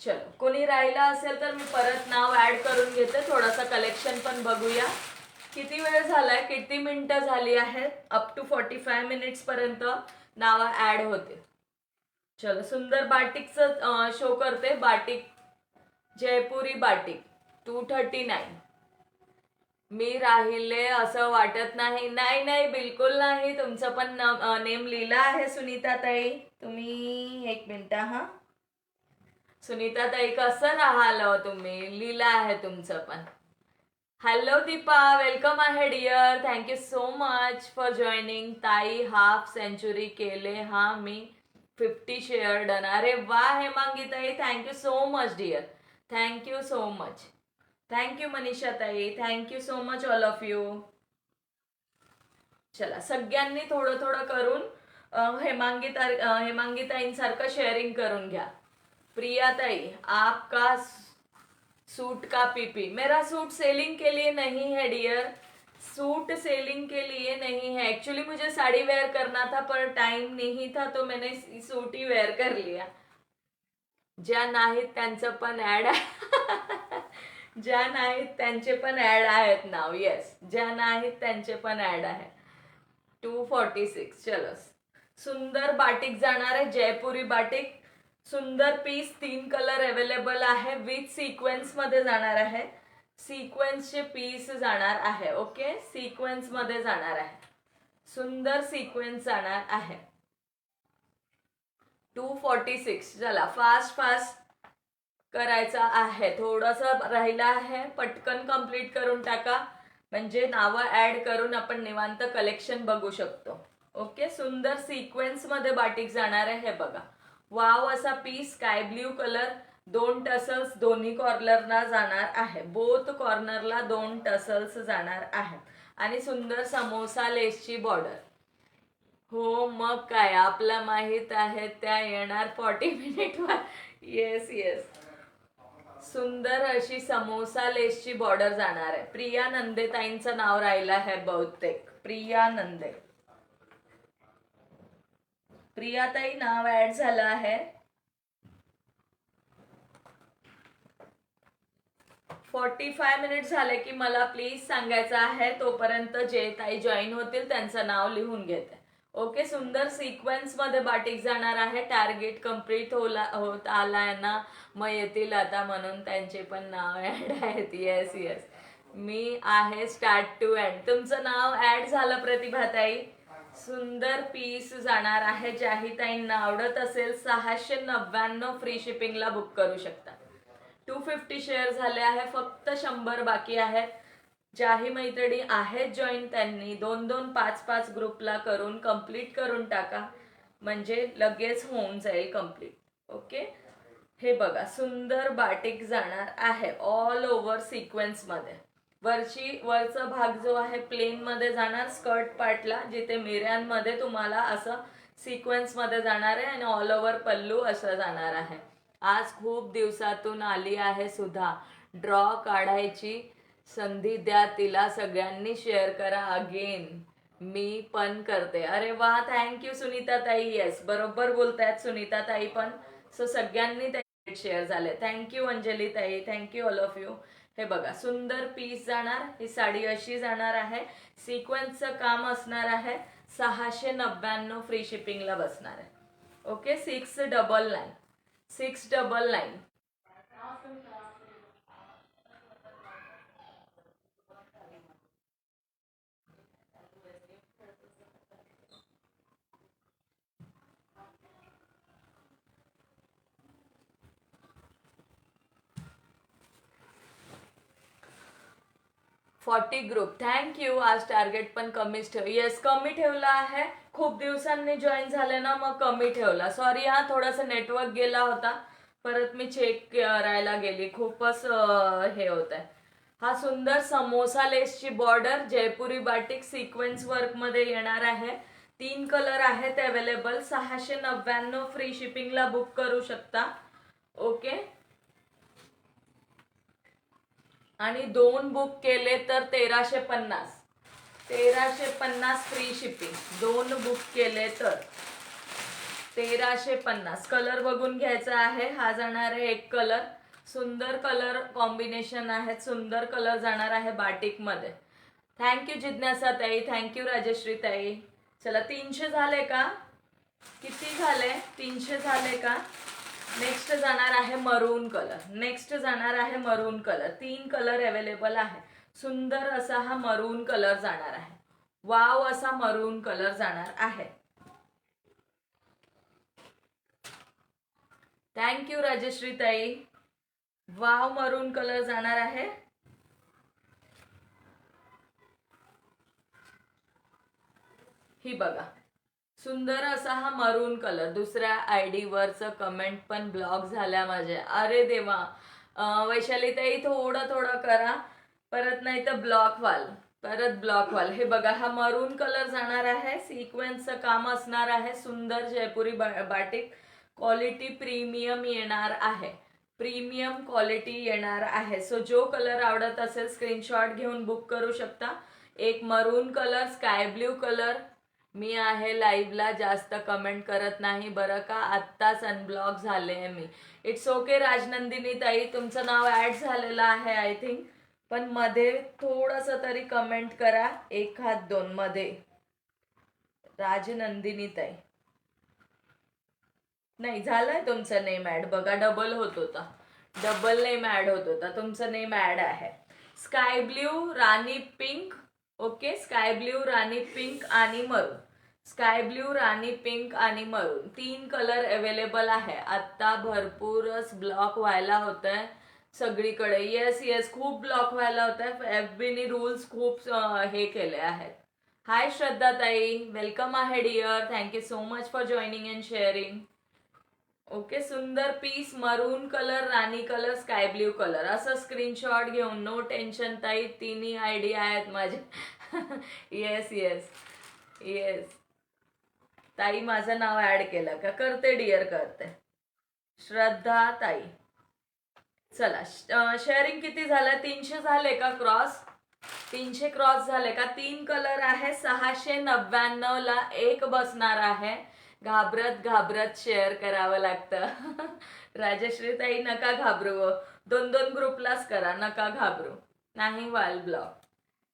चलो कोणी राहिला असेल तर मी परत नाव ऍड करून घेते. थोडासा कलेक्शन पण बघूया. किती वेळ झालाय, किती मिनिटं झाली आहेत. अप टू 45 मिनिट्स पर्यंत नावं ऍड होते. चलो सुंदर बाटिकचं शो करते. बाटिक, जयपुरी बाटिक 239. मी राहिले असं वाटत नाही. नाही बिलकुल नाही. तुमचं पण नेम लिहिला आहे सुनीता ताई. तुम्ही एक मिनिट हा. सुनीता ताई कसं राहाल तुम्ही, लिहिलं आहे तुमचं पण. हॅलो दीपा, वेलकम आहे dear. Thank you so much for joining. ताई हाफ सेंचुरी केले हा मी, 50 शेअर डन. अरे वा हेमांगी ताई, thank you so much dear. Thank you so much. Thank you Manisha ताई, thank you so much all of you. चला सगळ्यांनी थोडं करून हेमांगी ताईंसारखं शेअरिंग करून घ्या. प्रिया ताई, आपका सूट का पीपी, मेरा सूट सेलिंग के लिए नहीं है डियर. सूट सेलिंग के लिए नहीं है. एक्चुअली मुझे साड़ी वेयर करना था पर टाइम नहीं था, तो मैंने सूट ही वेयर कर लिया. ज्या नाहीत त्यांचं पण ऍड आहे. ज्या नाहीत त्यांचे पण ऍड आहेत नाव. येस, ज्या नाहीत त्यांचे पण ऍड आहे. 246. चलो सुंदर बाटिक जाणार आहे, जयपुरी बाटिक. सुंदर पीस, 3 कलर अवेलेबल आहे. विथ सिक्वेन्स मध्ये जाणार आहे. सिक्वेन्सचे पीस जाणार आहे. ओके, सिक्वेन्स मध्ये जाणार आहे. सुंदर सिक्वेन्स जाणार आहे. 246. चला फास्ट करायचा आहे. थोडंसं राहिलं आहे, पटकन कंप्लीट करून टाका म्हणजे नावं ऍड करून आपण निवांत कलेक्शन बघू शकतो. ओके, सुंदर सिक्वेन्स मध्ये बाटिक जाणार आहे. हे बघा, वाव असा piece, sky blue colour, 2 tassels दोन्ही कॉर्नरला जाणार आहे. बोथ कॉर्नरला 2 टसल्स जाणार आहेत. आणि सुंदर समोसा लेसची बॉर्डर. हो मग काय, आपला माहित आहे त्या येणार 40 मिनिटवर. येस, सुंदर अशी समोसा लेसची बॉर्डर जाणार आहे. प्रिया नंदे ताईंचं नाव राहिलं आहे बहुतेक. प्रिया नंदे, प्रियाताई नाव ऍड झालं आहे. 45 मिनिट झाले की मला प्लीज सांगायचं आहे. तोपर्यंत जे ताई जॉईन होतील त्यांचं नाव लिहून घेते. ओके, सुंदर सिक्वेन्स मध्ये बाटिक जाणार आहे. टार्गेट कम्प्लीट होत आलाय ना, मग येतील आता म्हणून त्यांचे पण नाव ऍड आहेत. येस, मी आहे स्टार्ट टू एंड. तुमचं नाव ऍड झालं प्रतिभाताई. सुंदर पीस जाणार आहे. ज्याही ताईंना आवडत असेल 699 फ्री शिपिंगला बुक करू शकता. 250 शेअर झाले आहे, फक्त 100 बाकी आहेत. ज्याही मैत्रिणी आहेत जॉईन त्यांनी 2-2, 5-5 ग्रुपला करून कंप्लीट करून टाका, म्हणजे लगेच होऊन जाईल कंप्लीट. ओके, हे बघा सुंदर बाटिक जाणार आहे ऑल ओव्हर सिक्वेन्स मध्ये. वरचा भाग जो आहे प्लेन मध्ये जाणार स्कर्ट पार्टला, जिथे मिऱ्यांमध्ये तुम्हाला असं सिक्वेन्स मध्ये जाणार आहे आणि ऑल ओव्हर पल्लू असं जाणार आहे. आज खूप दिवसातून आली आहे सुद्धा, ड्रॉ काढायची संधी द्या तिला, सगळ्यांनी शेअर करा अगेन. मी पण करते. अरे वा, थँक्यू सुनीता ताई. येस, बरोबर बोलतायत सुनीता ताई पण. सो सगळ्यांनी शेअर झाले. थँक्यू अंजली ताई, थँक्यू ऑल ऑफ यू. हे बघा सुंदर पीस जाणार. ही साडी अशी जाणार आहे, सिक्वेन्सचं काम असणार आहे. 699 फ्री शिपिंगला बसणार आहे. ओके, 699 699. 40 ग्रुप. थँक्यू. आज टार्गेट पण कमीच ठेव. येस, कमी ठेवला आहे. खूप दिवसांनी जॉईन झाले ना, मग कमी ठेवला. सॉरी हा, थोडासा नेटवर्क गेला होता, परत मी चेक करायला गेली. खूपच हे होत आहे. हा सुंदर समोसा लेसची बॉर्डर जयपुरी बाटिक सिक्वेन्स वर्क मध्ये येणार आहे. 3 कलर आहेत अवेलेबल. 699 फ्री शिपिंगला बुक करू शकता. ओके, आणि 2 बुक केले तर 1350. 1350 फ्री शिपिंग. 2 बुक केले तर 1350. कलर बघून घ्यायचा आहे. हा जाणार आहे एक कलर. सुंदर कलर कॉम्बिनेशन आहे, सुंदर कलर जाणार आहे बाटिक मध्ये. थँक्यू जिज्ञासा ताई, थँक्यू राजश्री ताई. चला 300 झाले का? किती झाले? 300 झाले का? नेक्स्ट जाणार आहे मरून कलर. नेक्स्ट जाणार आहे मरून कलर. 3 कलर अवेलेबल आहे. सुंदर असा हा मरून कलर जाणार आहे. वाव असा मरून कलर जाणार आहे. थँक्यू राजश्री ताई. वाव मरून कलर जाणार आहे. ही बघा सुंदर असा हा मरून कलर. दुसऱ्या आयडी वरचं कमेंट पण ब्लॉक झाल्या माझ्या. अरे देवा, वैशाली ताई थोडं करा, परत नाही तर ब्लॉक व्हाल. हे बघा हा मरून कलर जाणार आहे. सिक्वेन्सचं काम असणार आहे. सुंदर जयपुरी बाटिक क्वालिटी प्रीमियम येणार आहे. प्रीमियम क्वालिटी येणार आहे. सो जो कलर आवडत असेल स्क्रीनशॉट घेऊन बुक करू शकता. एक मरून कलर, स्काय ब्ल्यू कलर. मी आहे लाईव्हला, जास्त कमेंट करत नाही बरं का, आत्ताच अनब्लॉक झाले मी. इट्स ओके राजनंदिनी ताई, तुमचं नाव ऍड झालेलं आहे आय थिंक, पण मध्ये थोडस तरी कमेंट करा, 1-2 मध्ये. राजनंदिनी ताई नाही झालंय तुमचं नेम ऍड. बघा डबल होत होता, डबल नेम ऍड होत होता. तुमचं नेम ऍड आहे. स्काय ब्ल्यू, राणी पिंक. ओके, स्काय ब्ल्यू, राणी पिंक आणि मरून. स्काय ब्ल्यू, राणी पिंक आणि मरून 3 कलर अवेलेबल आहे. आता भरपूरच ब्लॉक व्हायला होत आहे सगळीकडे. येस खूप ब्लॉक व्हायला होत आहे. एफबीनी रूल्स खूप हे केले आहेत. हाय श्रद्धा ताई, वेलकम आहे dear. Thank you so much for joining and sharing. Okay, सुंदर पीस मरून कलर, राणी कलर, स्काय ब्ल्यू कलर. असं स्क्रीनशॉट घेऊन, नो टेन्शन ताई, 3 आयडी आहेत माझे. येस ताई, माझं नाव ऍड केलं का? करते डिअर, करते. श्रद्धा ताई, चला शेअरिंग किती झालं? 300 झाले का क्रॉस? 300 क्रॉस झाले का? 3 कलर आहे. 699 ला एक बसणार आहे. घाबरत शेअर करावं लागतं. राजश्री ताई नका घाबरू, 2-2 ग्रुपलाच करा, नका घाबरू. नाही व्हाल ब्लॉक.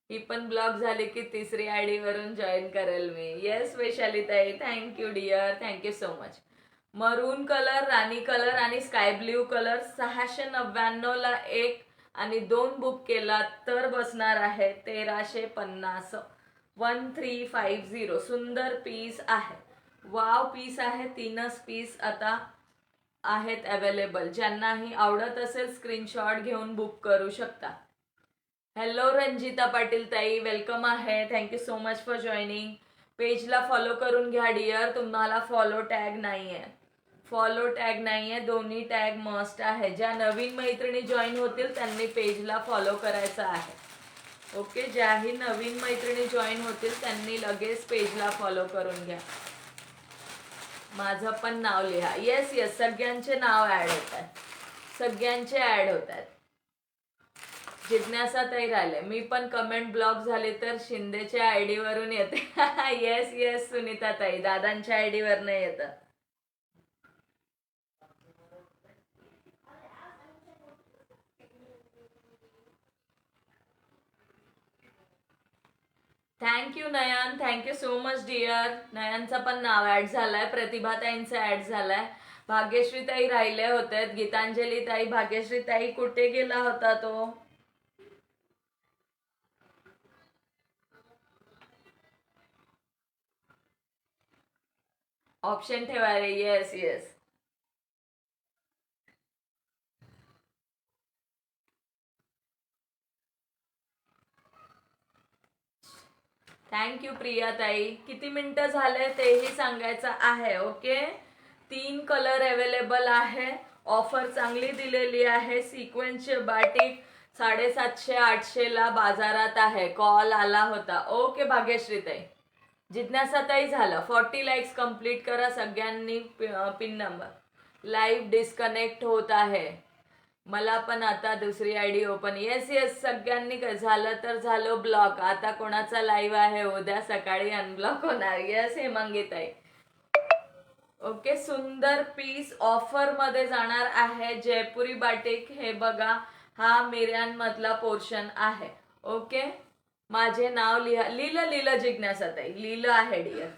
ही पण ब्लॉक झाली की 3री आयडी वरून जॉईन करेल मी. येस वैशाली ताई, thank you dear, thank you so much. Maroon colour, राणी कलर आणि स्काय ब्ल्यू कलर 699 ला एक आणि 2 बुक केला तर बसणार आहे 1350. 1350. सुंदर पीस आहे. वाव पीस आहे. 3च पीस आता आहेत अवेलेबल. ज्यांनाही आवडत असेल स्क्रीनशॉट घेऊन बुक करू शकता. हॅलो रंजिता पाटील ताई, वेलकम आहे. Thank you so much for joining. पेजला फॉलो करून घ्या डिअर. तुम्हाला फॉलो टॅग नाहीये, फॉलो टॅग नाहीये, दोन्ही टॅग मस्ट आहे. ज्या नवीन मैत्रिणी जॉईन होतील त्यांनी पेजला फॉलो करायचं आहे. ओके, ज्याही नवीन मैत्रिणी जॉईन होतील त्यांनी लगेच पेजला फॉलो करून घ्या. माझं पण नाव लिहा. येस येस, सगळ्यांचे नाव ऍड होत आहेत, सगळ्यांचे ऍड होत आहेत. जिज्ञासा ताई राहिले. मी पण कमेंट ब्लॉक झाले तर शिंदेच्या आयडी वरून येते. येस येस सुनीता ताई, दादांच्या आयडी वरनं येतं. Thank you Nayan, thank you so much dear. नयनचं पण नाव ऍड झालंय, प्रतिभाताईंचं ऍड झालंय. भाग्यश्री ताई राहिले होते, गीतांजली ताई. भाग्यश्री ताई कुठे गेला होता तो? ऑप्शन ठेवा रे. येस येस, थँक्यू प्रिया ताई. किती मिनिटं झाले तेही सांगायचं आहे. ओके, 3 कलर अवेलेबल आहे. ऑफर चांगली दिलेली आहे. सिक्वेन्सचे बाटिक 750-800 ला बाजारात आहे. कॉल आला होता. ओके भाग्यश्री ताई. जिज्ञासा ताई झालं. 40 लाईक्स कंप्लीट करा सगळ्यांनी. Pin number. लाईव्ह डिस्कनेक्ट होत आहे. मला पण आता दुसरी आयडी ओपन. येस येस, सगळ्यांनी झालं तर झालं ब्लॉक. आता कोणाचा लाईव्ह आहे? उद्या सकाळी अनब्लॉक होणार. येस हेमांगीताई. ओके, सुंदर पीस ऑफर मध्ये जाणार आहे. जयपुरी बाटिक. हे बघा, हा मिऱ्यांमधला पोर्शन आहे. ओके, माझे नाव लिहा. लिहिलं जिज्ञासा ताई, लिहिलं आहे डिअर.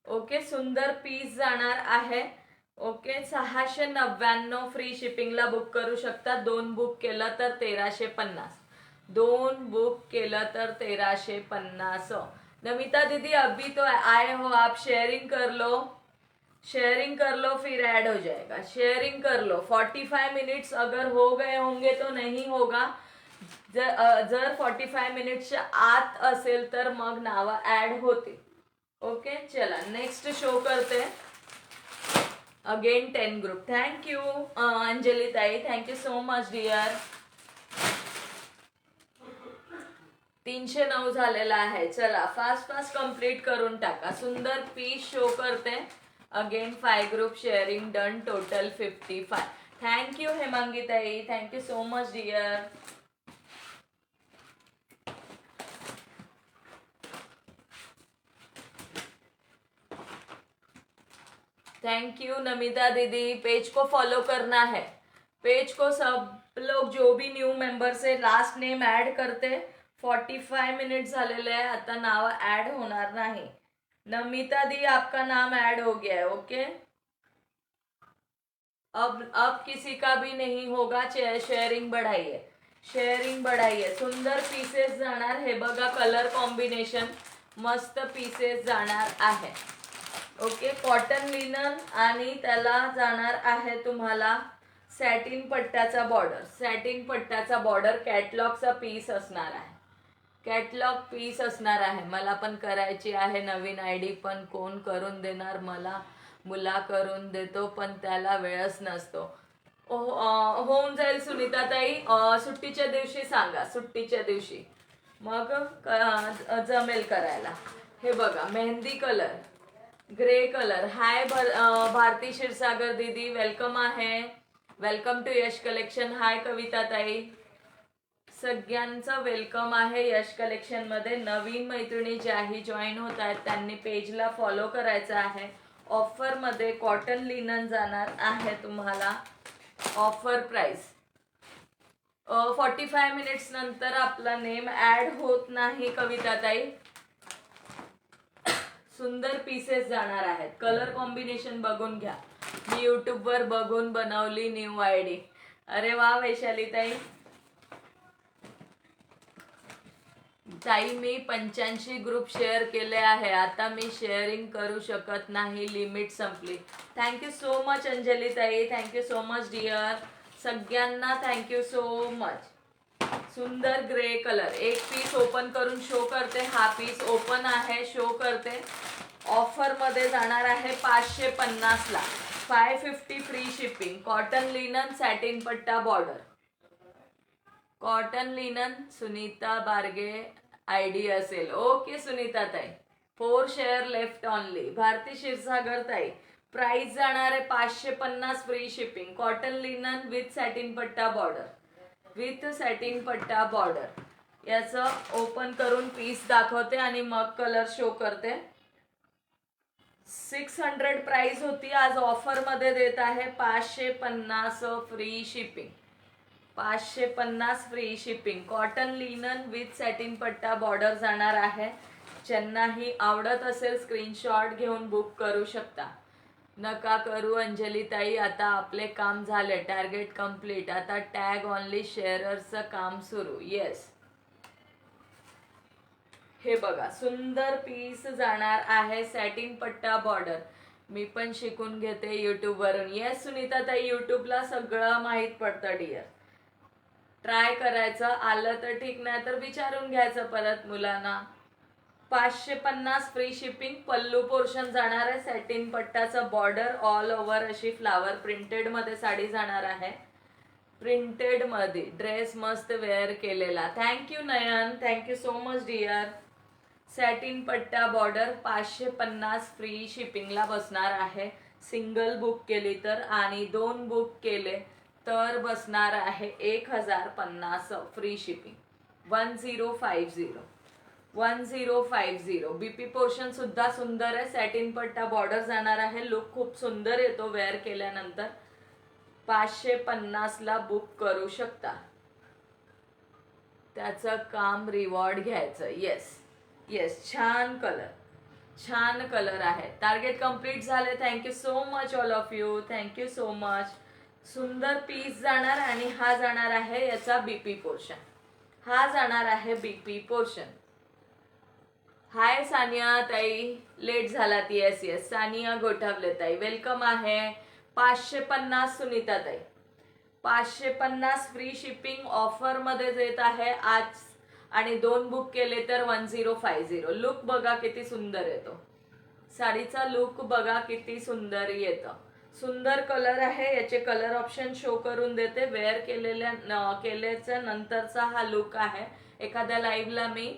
ओके, सुंदर पीस जाणार आहे. ओके, 699 फ्री शिपिंगला बुक करू शकता. 2 बुक केलं तर 1350. 2 बुक केलं तर 1350. नमिता दीदी अभी तो आए हो आप, शेयरिंग कर लो, शेयरिंग कर लो फिर ऐड हो जाएगा. शेयरिंग कर लो. 45 मिनट्स अगर हो गए होंगे तो नहीं होगा. जर 45 मिनिट्सच्या आत असेल तर मग नावं ऍड होतील. ओके, चला नेक्स्ट शो करते. Again 10 group. थँक्यू अंजली ताई, थँक्यू सो मच डिअर. 309 झालेला आहे. चला फास्ट फास्ट कंप्लीट करून टाका. सुंदर पीस शो करते. Again 5 group sharing done. Total 55. Thank you Hemangi ताई, thank you so much dear. Thank you Namita दीदी. पेज को फॉलो करना है. पेज को सब लोग जो भी न्यू मेंबर से लास्ट नेम ऐड करते. 45 मिनट झालेले आहे. आता नाव ऐड होणार नाही. नमिता दी आपका नाम ऐड हो गया है. ओके, अब किसी का भी नहीं होगा. शेयरिंग बढ़ाइए, शेयरिंग बढ़ाइए. सुंदर पीसेस जाणार. हे बघा, कलर कॉम्बिनेशन मस्त पीसेस जाणार आहे. ओके, कॉटन लिनन आणि त्याला जाणार आहे तुम्हाला सॅटिन पट्ट्याचा बॉर्डर. सॅटिन पट्ट्याचा बॉर्डर कॅटलॉगचा पीस असणार आहे. कॅटलॉग पीस असणार आहे. मला पण करायची आहे नवीन आयडी, पण कोण करून देणार मला? मुला करून देतो पण त्याला वेळच नसतो. होऊन जाईल सुनीता ताई. सुट्टीच्या दिवशी सांगा, सुट्टीच्या दिवशी मग जमेल करायला. हे बघा, mehndi colour, grey colour. Hi Bharti Kshirsagar दीदी, वेलकम आहे. Welcome to Yash collection. Hi Kavita ताई, सगळ्यांचं वेलकम आहे यश कलेक्शन मध्ये. नवीन मैत्रिणी ज्याही जॉईन होत आहेत त्यांनी पेजला फॉलो करायचं आहे. ऑफर मध्ये कॉटन लिनन जाणार आहे तुम्हाला. ऑफर प्राइस 45 मिनिट्स नंतर आपला नेम ऍड होत नाही कविता ताई. सुंदर पीसेस जाणार आहेत. कलर कॉम्बिनेशन बघून घ्या. मी युट्यूब वर बघून बनवली न्यू आयडी. अरे वा वैशाली ताई, ताई मी 85 ग्रुप शेअर केले आहे, आता मी शेअरिंग करू शकत नाही, लिमिट संपली. थँक्यू सो मच अंजली ताई, थँक्यू सो मच डिअर. सगळ्यांना थँक्यू सो मच. सुंदर ग्रे कलर, एक पीस ओपन करून शो करते. हा पीस ओपन आहे, शो करते. ऑफर मध्ये जाणार आहे 550 ला, 550 free shipping. Cotton linen satin पट्टा border. Cotton linen Sunita Barge ID असेल. ओके सुनीता ताई, 4 share left only. Bharti Kshirsagar ताई, प्राइस जाणार आहे 550 free shipping. Cotton linen with satin पट्टा बॉर्डर, विथ सॅटिन पट्टा बॉर्डर. याचं ओपन करून पीस दाखवते आणि मग कलर शो करते. 600 प्राइस होती, आज ऑफर मध्ये देत आहे 550 free shipping. 550 free shipping. Cotton linen with satin पट्टा बॉर्डर जाणार आहे. ज्यांनाही आवडत असेल स्क्रीनशॉट घेऊन बुक करू शकता. नका करू अंजली ताई, आता आपले काम झाले, टार्गेट कंप्लीट. आता टॅग ऑनली शेअरर्सचं काम सुरू. येस, हे बघा सुंदर पीस जाणार आहे सॅटिन पट्टा बॉर्डर. मी पण शिकून घेते यूट्यूब वरून. येस सुनीता ताई, यूट्यूबला सगळं माहीत पडतं डिअर. ट्राय करायचं, आलं तर ठीक, नाही तर विचारून घ्यायचं परत मुलांना. 550 फ्री शिपिंग. पल्लू पोर्शन जाणार आहे सॅटिन पट्टाचं बॉर्डर, ऑल ओव्हर अशी फ्लावर प्रिंटेड मध्ये साडी जाणार आहे. प्रिंटेड मध्ये ड्रेस मस्त वेअर केलेला. Thank you Nayan, thank you so much dear. Satin पट्टा बॉर्डर 550 फ्री शिपिंगला बसणार आहे. सिंगल बुक केली तर आणि 2 बुक केले तर बसणार आहे 1050 फ्री शिपिंग. 1050 1050. बीपी पोर्शन सुद्धा सुंदर आहे. सॅटिन पट्टा बॉर्डर जाणार आहे. लुक खूप सुंदर येतो वेअर केल्यानंतर. 550 ला बुक करू शकता. त्याचं काम रिवॉर्ड घ्यायचं. येस येस, छान कलर, छान कलर आहे. टार्गेट कंप्लीट झाले. Thank you so much all of you, thank you so much. सुंदर पीस जाणार आणि हा जाणार आहे याचा बीपी पोर्शन. हा जाणार आहे बीपी पोर्शन. हाय सानिया ताई, लेट झालात. येस येस, सानिया गोठावले ताई वेलकम आहे. 550 सुनीता ताई, 550 फ्री शिपिंग ऑफर मध्ये देत आहे आज. आणि 2 बुक केले तर 1050. लुक बघा किती सुंदर येतो. साडीचा लुक बघा किती सुंदर येतं. सुंदर कलर आहे. याचे कलर ऑप्शन शो करून देते. वेअर केल्याच्या नंतरचा हा लुक आहे. एखाद्या लाईव्हला मी,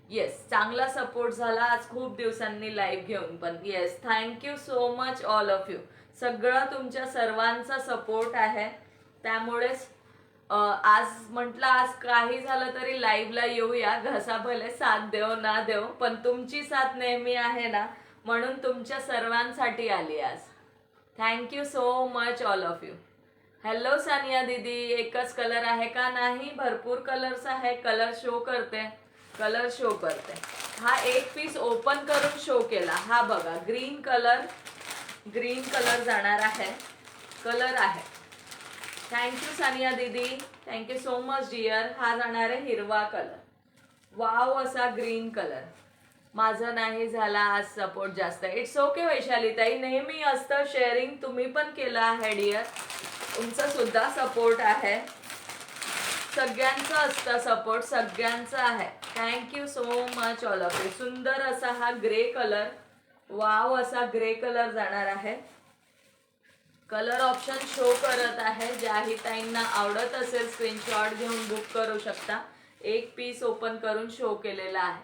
येस, चांगला सपोर्ट झाला आज खूप दिवसांनी लाईव्ह घेऊन पण. Yes, thank you so much all of you. सगळं तुमच्या सर्वांचा सपोर्ट आहे. त्यामुळेच आज म्हटलं आज काही झालं तरी लाईव्हला येऊया. घसा भले साथ देव ना देव, पण तुमची साथ नेहमी आहे ना, म्हणून तुमच्या सर्वांसाठी आली आज. Thank you so much all of you. Hello Sania दीदी, एकच कलर आहे का? नाही, भरपूर कलर्स आहे. कलर शो करते, कलर शो करते. हा एक पीस ओपन करून शो केला. हा बघा ग्रीन कलर, ग्रीन कलर जाणार आहे. कलर आहे. थँक्यू सानिया दीदी, थँक्यू सो मच डिअर. हा जाणार आहे हिरवा कलर. वाव असा ग्रीन कलर. माझं नाही झाला आज सपोर्ट जास्त. इट्स ओके वैशाली ताई, नेहमी असतं शेअरिंग. तुम्ही पण केलं आहे डिअर. तुमचं सुद्धा सपोर्ट आहे. सगळ्यांचं असतं सपोर्ट, सगळ्यांचं आहे. Thank you so much all of you. सुंदर असा हा ग्रे कलर, वाव असा ग्रे कलर जाणार आहे. कलर ऑप्शन शो करत आहे. ज्याही ताईंना आवडत असेल स्क्रीनशॉट घेऊन बुक करू शकता. एक पीस ओपन करून शो केलेला आहे.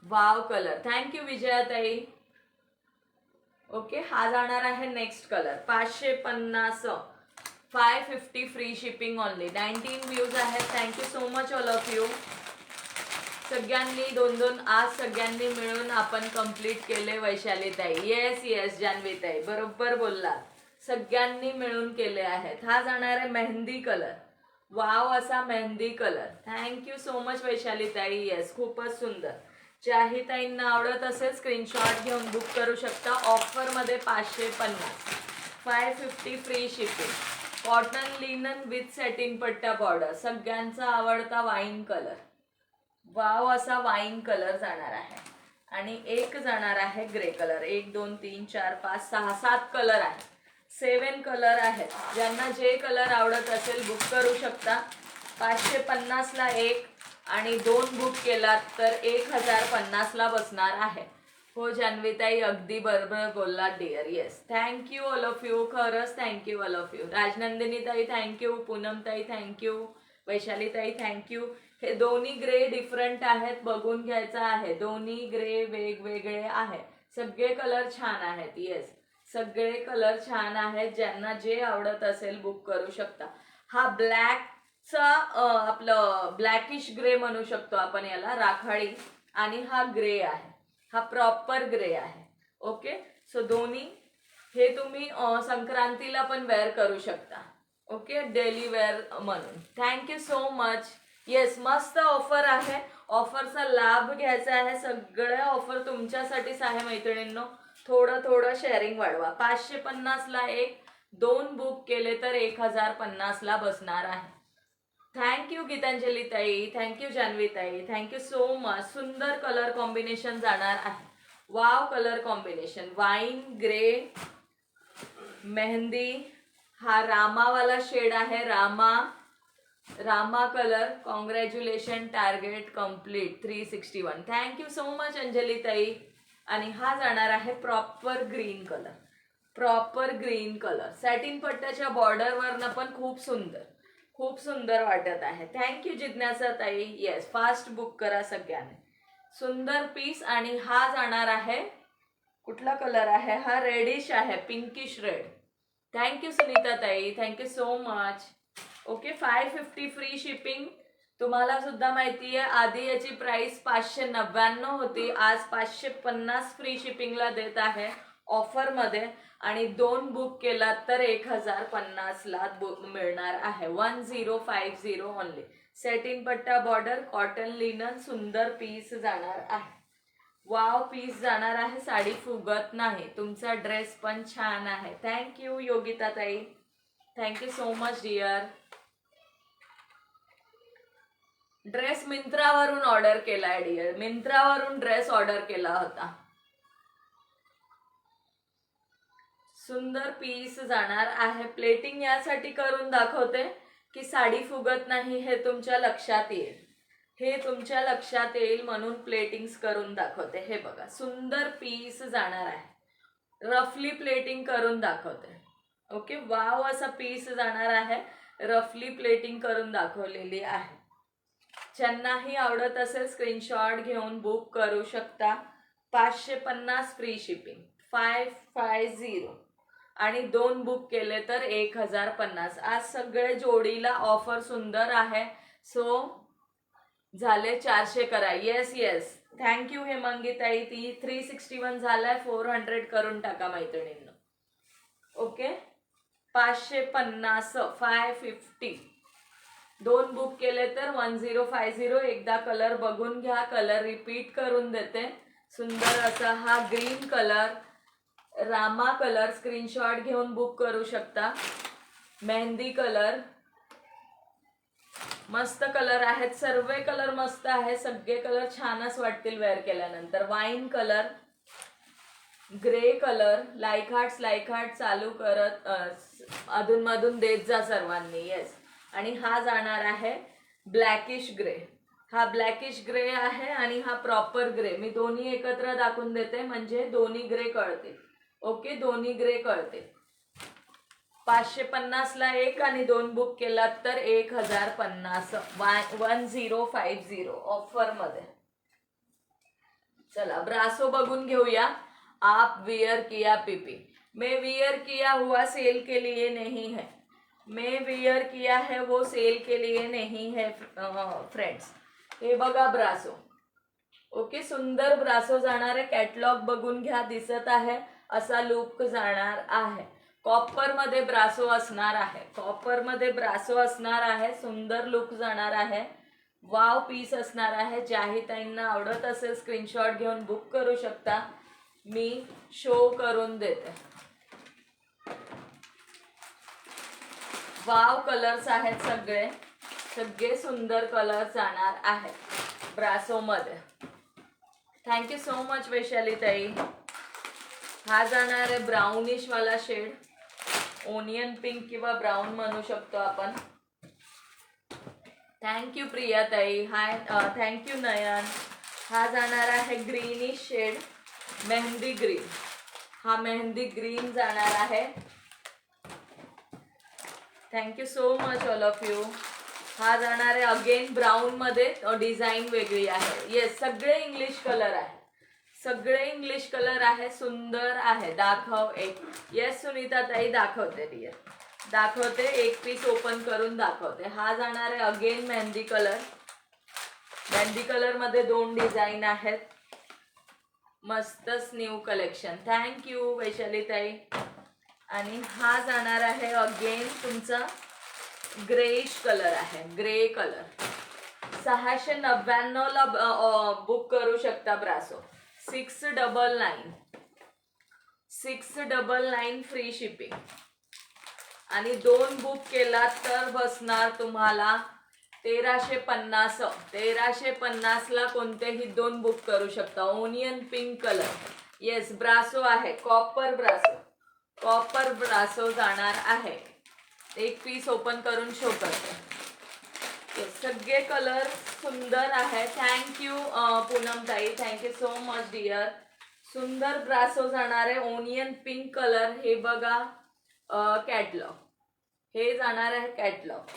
Wow colour. थँक्यू विजया ताई. ओके, हा जाणार आहे next colour. 550, 550 free shipping only. 19 views आहेत. Thank you so much all of you. सगळ्यांनी 2-2 आज सगळ्यांनी मिळून आपण कंप्लीट केले वैशाली ताई. येस येस जान्हवी ताई, बरोबर बोललात. सगळ्यांनी मिळून केले आहेत. हा जाणार आहे मेहंदी कलर. वाव असा mehndi colour. Thank you so much Vaishali ताई. येस, खूपच सुंदर. ज्याही ताईंना आवडत असेल स्क्रीनशॉट घेऊन बुक करू शकता. ऑफर मध्ये 550, 550 free shipping. Cotton linen with satin पट्टा बॉर्डर. सगळ्यांचा आवडता वाईन कलर. वाव असा वाईन कलर जाणार आहे आणि एक जाणार आहे ग्रे कलर. 1 2 3 4 5 6 7 कलर आहे. 7 कलर आहेत. ज्यांना जे कलर आवडत असेल बुक करू शकता. 550 ला एक आणि 2 बुक केलात तर 1050 ला बसणार आहे. हो जान्हवीताई, अगदी बरोबर बोललात dear. Yes, thank you all of you. खरंच thank you all of you. Rajnandini ताई थँक्यू, पूनम ताई थँक्यू, वैशाली ताई थँक्यू. हे दोन्ही ग्रे डिफरंट आहेत, बघून घ्यायचं आहे. दोन्ही ग्रे वेगवेगळे आहे. सगळे कलर छान आहेत. येस, सगळे कलर छान आहेत. ज्यांना जे आवडत असेल बुक करू शकता. हा ब्लॅकचा आपलं ब्लॅकिश ग्रे म्हणू शकतो आपण याला, राखाडी. आणि हा ग्रे आहे, हा प्रॉपर ग्रे आहे. ओके, सो दोन्ही हे तुम्ही संक्रांतीला पण वेअर करू शकता. ओके, डेली वेअर म्हणून. Thank you so much. येस, मस्त ऑफर आहे. ऑफरचा लाभ घ्यायचा आहे. सगळ्या ऑफर तुमच्यासाठीच आहे मैत्रिणींनो. थोडं थोडं शेअरिंग वाढवा. 550 ला एक, 2 बुक केले तर 1050 ला बसणार आहे. थँक्यू गीतांजली ताई, थँक्यू जान्हवी ताई, थँक्यू सो मच. सुंदर कलर कॉम्बिनेशन जाणार आहे. Wow colour combination, wine, grey, mehndi. हा रामावाला शेड आहे, Rama colour. Congratulation, target complete 361. Thank you so much Anjali ताई. आणि हा जाणार आहे proper green colour, proper green colour. Satin पट्ट्याच्या बॉर्डरवरनं पण खूप सुंदर, खूप सुंदर वाटत आहे. थँक्यू जिज्ञासा ताई. येस, फास्ट बुक करा सगळ्यांनी. सुंदर पीस. आणि हा जाणार आहे, कुठला कलर आहे हा? रेडिश आहे, पिंकिश रेड. थँक्यू सुनीता ताई, thank you so much. Okay, 550 free shipping. तुम्हाला सुद्धा माहिती आहे आधी याची प्राइस 599 होती. आज 550 फ्री शिपिंगला देत आहे ऑफर मध्ये. आणि 2 बुक केलात तर 1050 ला मिळणार आहे. 1050 ओनली. सेटिन पट्टा बॉर्डर, कॉटन लिनन, सुंदर पीस जाणार आहे. वाव पीस जाणार आहे. साडी फुगत नाही. तुमचा ड्रेस पण छान आहे. थँक्यू योगिता ताई, thank you so much dear. Dress मिंत्रावरून ऑर्डर केलाय डिअर, मिंत्रावरून ड्रेस ऑर्डर केला होता. सुंदर पीस जाणार आहे. प्लेटिंग यासाठी करून दाखवते की साडी फुगत नाही हे तुमच्या लक्षात येईल, हे तुमच्या लक्षात येईल म्हणून प्लेटिंग्स करून दाखवते. हे बघा, सुंदर पीस जाणार आहे. रफली प्लेटिंग करून दाखवते. ओके, वाव असा पीस जाणार आहे. रफली प्लेटिंग करून दाखवलेली आहे. ज्यांनाही आवडत असेल स्क्रीनशॉट घेऊन बुक करू शकता. 550 फ्री शिपिंग, 550. आणि 2 बुक केले तर 1050. आज सगळे जोडीला ऑफर सुंदर आहे. सो झाले 400 करा. येस येस, थँक्यू हेमंगी ताई. ती 361 झालाय, 400 करून टाका मैत्रिणींना. ओके, 550, 550. 2 बुक केले तर 1050. एकदा कलर बघून घ्या, कलर रिपीट करून देते. सुंदर असा हा green colour, Rama colour. Screenshot घेऊन बुक करू शकता. मेहंदी कलर, मस्त कलर आहेत. सर्व कलर मस्त आहे. सगळे कलर छानच वाटतील वेअर केल्यानंतर. Wine colour, grey colour. Like heart चालू करत अधूनमधून देत जा सर्वांनी. येस, आणि हा जाणार आहे ब्लॅकिश ग्रे. हा ब्लॅकिश ग्रे आहे आणि हा प्रॉपर ग्रे. मी दोन्ही एकत्र दाखवून देते म्हणजे दोन्ही ग्रे कळते. ओके, दोन्ही ग्रे कळते. 550 ला एक आणि 2 बुक केलात तर 1050. 1050 ऑफर मध्ये. चला ब्रासो बघून घेऊया. आप वियर किया पीपी. मैं वियर किया हुआ सेल के लिए नहीं है. मैं वियर किया है वो सेल के लिए नहीं है फ्रेंड्स. हे बघा ब्रासो. ओके, सुंदर ब्रासो जाणार आहे. कॅटलॉग बघून घ्या, दिसत आहे असा लुक जाणार आहे. कॉपर मध्ये ब्रासो असणार आहे, कॉपर मध्ये ब्रासो असणार आहे. सुंदर लुक जाणार आहे. वाव पीस असणार आहे. ज्याही ताईंना आवडत असेल स्क्रीनशॉट घेऊन बुक करू शकता. मी शो करून देते. वाव कलर्स आहेत. सगळे सुंदर कलर जाणार आहेत. ब्रासो मध्ये. थँक्यू सो मच वैशाली ताई. हा जाणार आहे ब्राउनिश वाला शेड, ओनियन पिंक किंवा ब्राऊन म्हणू शकतो आपण. थँक्यू प्रिया ताई. हाय, थँक्यू नयन. हा जाणार आहे ग्रीनिश शेड, मेहंदी ग्रीन. हा मेहंदी ग्रीन जाणार आहे. Thank you so much all of you. हा जाणार आहे अगेन ब्राऊन मध्ये, डिझाईन वेगळी आहे. येस, सगळे इंग्लिश कलर आहे, सगळे इंग्लिश कलर आहे, सुंदर आहे. दाखव एक. येस सुनीता ताई, दाखवते डिअर, दाखवते. एक पीस ओपन करून दाखवते. हा जाणार आहे again mehndi colour. Mehndi colour मध्ये 2 डिझाईन आहेत. मस्तच न्यू कलेक्शन. थँक्यू वैशाली ताई. आणि हा जाणार आहे अगेन तुमचा ग्रेइश कलर आहे, ग्रे कलर. 699 ला बुक करू शकता ब्रासो. 699 फ्री शिपिंग. आणि 2 बुक केलात तर बसणार तुम्हाला 1350. 1350 ला कोणतेही 2 बुक करू शकता. Onion pink colour. येस, ब्रासो आहे, कॉपर ब्रासो. कॉपर ब्रासो जाणार आहे. एक पीस ओपन करून शो करते. सगळे कलर सुंदर आहे. थँक्यू पूनम ताई, थँक्यू सो मच डिअर. सुंदर ब्रासो जाणार आहे. Onion pink colour. हे बघा कॅटलॉग, हे जाणार आहे कॅटलॉग.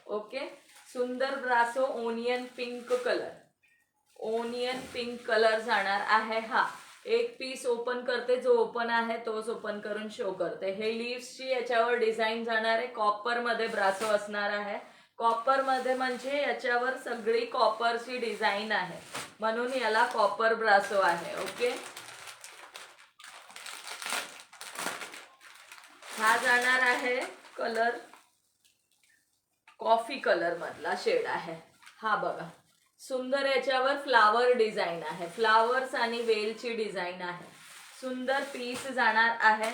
ओके, सुंदर brasso onion pink colour. Onion pink colour जाणार आहे. हा एक पीस ओपन करते, जो ओपन आहे तोच ओपन करून शो करते. हे लीव्सची याच्यावर डिझाईन जाणार आहे. कॉपर मध्ये ब्रासो असणार आहे. कॉपर मध्ये म्हणजे याच्यावर सगळी कॉपरची डिझाईन आहे, म्हणून याला कॉपर ब्रासो आहे. ओके, हा जाणार आहे कलर कॉफी कलर मधला शेड आहे. हा बघा, सुंदर याच्यावर फ्लावर डिझाईन आहे, फ्लावर्स आणि वेलची डिझाईन आहे. सुंदर पीस जाणार आहे.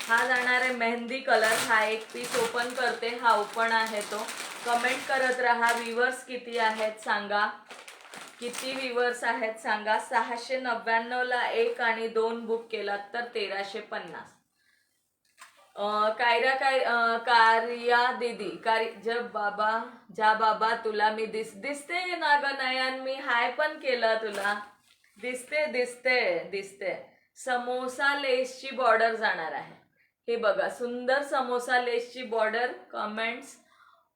हा जाणार आहे मेहंदी कलर. हा एक पीस ओपन करते. हा ओपन आहे तो. कमेंट करत राहा. व्ह्यूअर्स किती आहेत सांगा, किती व्ह्यूअर्स आहेत सांगा. 699 ला 1 आणि 2 बुक केलात तर 1350. कार्या दीदी, जब बाबा जा बाबा तुला मी दिसते ना ग नयन. मी हाय पण केलं तुला. दिसते दिसते दिसते. समोसा लेसची बॉर्डर जाणार आहे. हे बघा, सुंदर समोसा लेसची बॉर्डर. कमेंट्स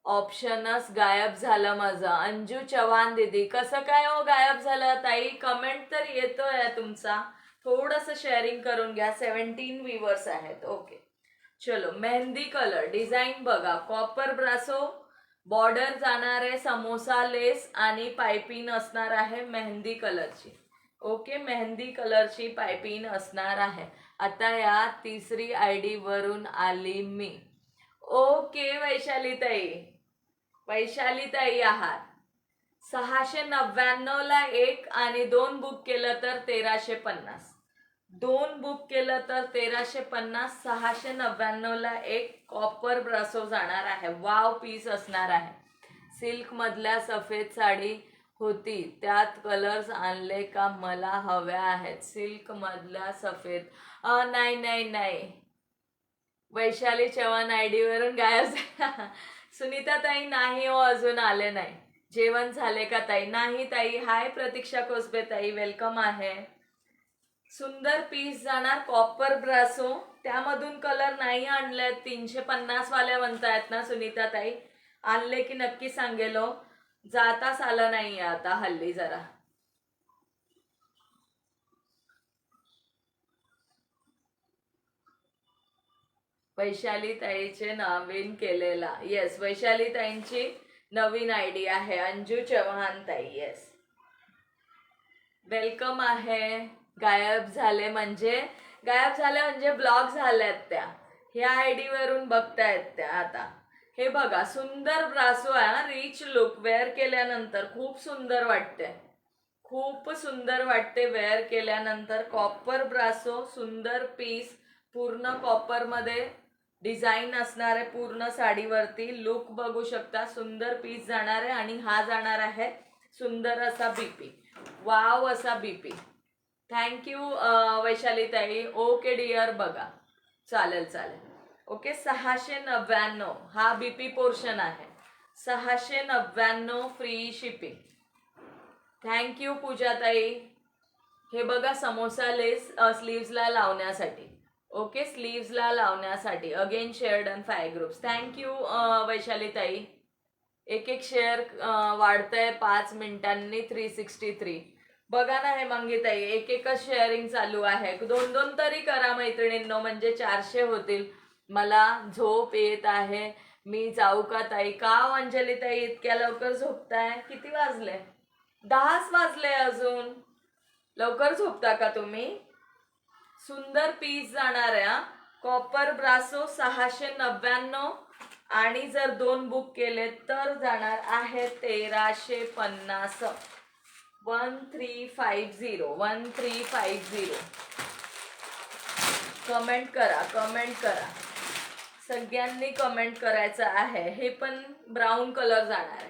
ऑप्शनच गायब झालं माझं. अंजू चव्हाण दीदी, कसं काय हो गायब झालं ताई? कमेंट तर येतोय तुमचा, थोडंसं शेअरिंग करून घ्या. 17 व्ह्यूअर्स आहेत. ओके चलो, मेहंदी कलर डिझाईन बघा. कॉपर ब्रासो बॉर्डर जाणार आहे, समोसा लेस आणि पायपिंग असणार आहे मेहंदी कलरची. ओके, मेहंदी कलरची पायपिंग असणार आहे. आता या तिसरी आयडी वरून आली मी. ओके वैशाली ताई, वैशाली ताई आहात. 699 ला 1 आणि 2 बुक केलं तर 1350. 2 बुक केलं तर 1350. 699 ला 1 कॉपर ब्रासो जाणार आहे. वाव पीस असणार आहे. सिल्क मधल्या सफेद साडी होती, त्यात कलर्स आणले का? मला हव्या आहेत सिल्क मधल्या सफेद. नाही नाही नाही, वैशाली चव्हाण आयडी वरून गायब झाला. सुनीता ताई, नाही हो, अजून आले नाही. जेवण झाले का ताई? नाही ताई. हाय प्रतीक्षा कोसबे ताई, वेलकम आहे. सुंदर पीस जाणार कॉपर ब्रासो. त्यामधून कलर नाही आणले. 350 वाल्या म्हणतायत ना सुनीता ताई? आणले की नक्की सांगेल हो. जाताच आलं नाहीये आता हल्ली जरा. वैशाली ताईचे नवीन केलेला. येस, वैशाली ताईंची नवीन आयडी आहे, अंजू चव्हाण ताई. येस, वेलकम आहे. गायब झाले म्हणजे ब्लॉक झाल्यात त्या. ह्या आयडी वरून बघतायत त्या आता. हे बघा, सुंदर ब्रासो आहे. Rich look. वेअर केल्यानंतर खूप सुंदर वाटते, खूप सुंदर वाटते वेअर केल्यानंतर. कॉपर ब्रासो, सुंदर पीस, पूर्ण कॉपर मध्ये डिझाईन असणार आहे पूर्ण साडीवरती. लुक बघू शकता. सुंदर पीस जाणार आहे. आणि हा जाणार आहे सुंदर असा बीपी, वाव असा बीपी. थँक्यू वैशाली ताई. ओके डिअर, बघा चालेल चालेल. ओके 699 हा बीपी पोर्शन आहे. 699 फ्री शिपिंग. थँक्यू पूजा ताई. हे बघा समोसा लेस स्लीव्सला लावण्यासाठी. ओके स्लीव्सला लावण्यासाठी. अगेन शेअर्ड अन 5 ग्रुप्स. थँक्यू वैशाली ताई. एक एक शेअर वाढतंय 5 मिनिटांनी 363. बघा ना हे मंगीताई, एक एकच शेअरिंग चालू आहे. 2-2 तरी करा मैत्रिणींनो, म्हणजे 400 होतील. मला झोप येत आहे, मी जाऊ का ताई? का अंजली ताई इतक्या लवकर झोपताय? किती वाजले? 10च वाजले अजून. लवकर झोपता का तुम्ही? सुंदर पीस जाणार आहे. कॉपर ब्रासो 699 आणि जर 2 बुक केले तर जाणार आहे 1350. 1350 1350. कमेंट करा, कमेंट करा, सगळ्यांनी कमेंट करायचं आहे. हे पण ब्राऊन कलर जाणार आहे.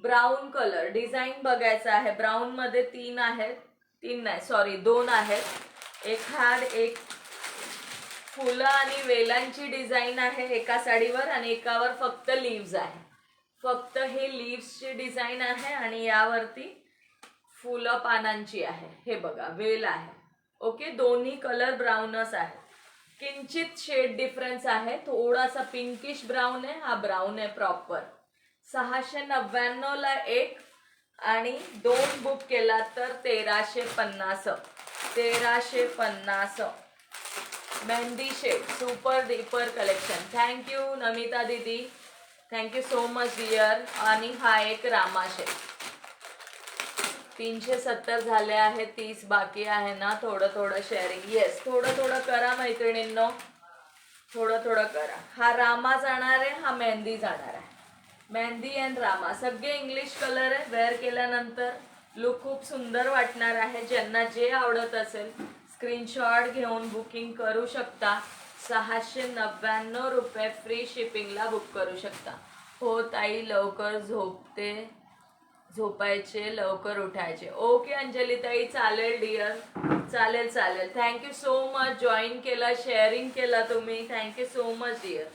ब्राऊन कलर डिझाईन बघायचं आहे. ब्राऊन मध्ये 3 आहेत, 3 नाही सॉरी 2 आहेत. एक हार्ड, एक फुलं आणि वेलांची डिझाईन आहे एका साडीवर आणि एकावर फक्त लीव्स आहे. फक्त हे लीव्सची डिझाईन आहे आणि यावरती फुलं पानांची आहे. हे बघा वेल आहे. ओके दोन्ही कलर ब्राऊनच आहे. किंचित शेड डिफरन्स आहे. थोडासा पिंकिश ब्राऊन आहे, हा ब्राऊन आहे प्रॉपर. 699 ला एक आणि 2 बुक केला तर 1350. 1350. Mehndi shade super deeper collection. Thank you Namita दीदी, थँक्यू सो मच डिअर. आणि हा एक रामा शेड. 370 झाले आहे, 30 बाकी आहे ना. थोडं थोडं शेअरिंग. येस थोडं थोडं करा मैत्रिणींनो, थोडं थोडं करा. हा रामा जाणार आहे, हा मेहंदी जाणार आहे. मेहंदी अँड रामा सगळे इंग्लिश कलर आहे. वेअर केल्यानंतर लुक खूप सुंदर वाटणार आहे. ज्यांना जे आवडत असेल स्क्रीनशॉट घेऊन बुकिंग करू शकता. 699 रुपये फ्री शिपिंगला बुक करू शकता. हो ताई लवकर झोपते, झोपायचे लवकर उठायचे. ओके अंजली ताई चालेल डिअर, चालेल चालेल. Thank you so much. जॉईन केला, शेअरिंग केला तुम्ही, थँक्यू सो मच डिअर.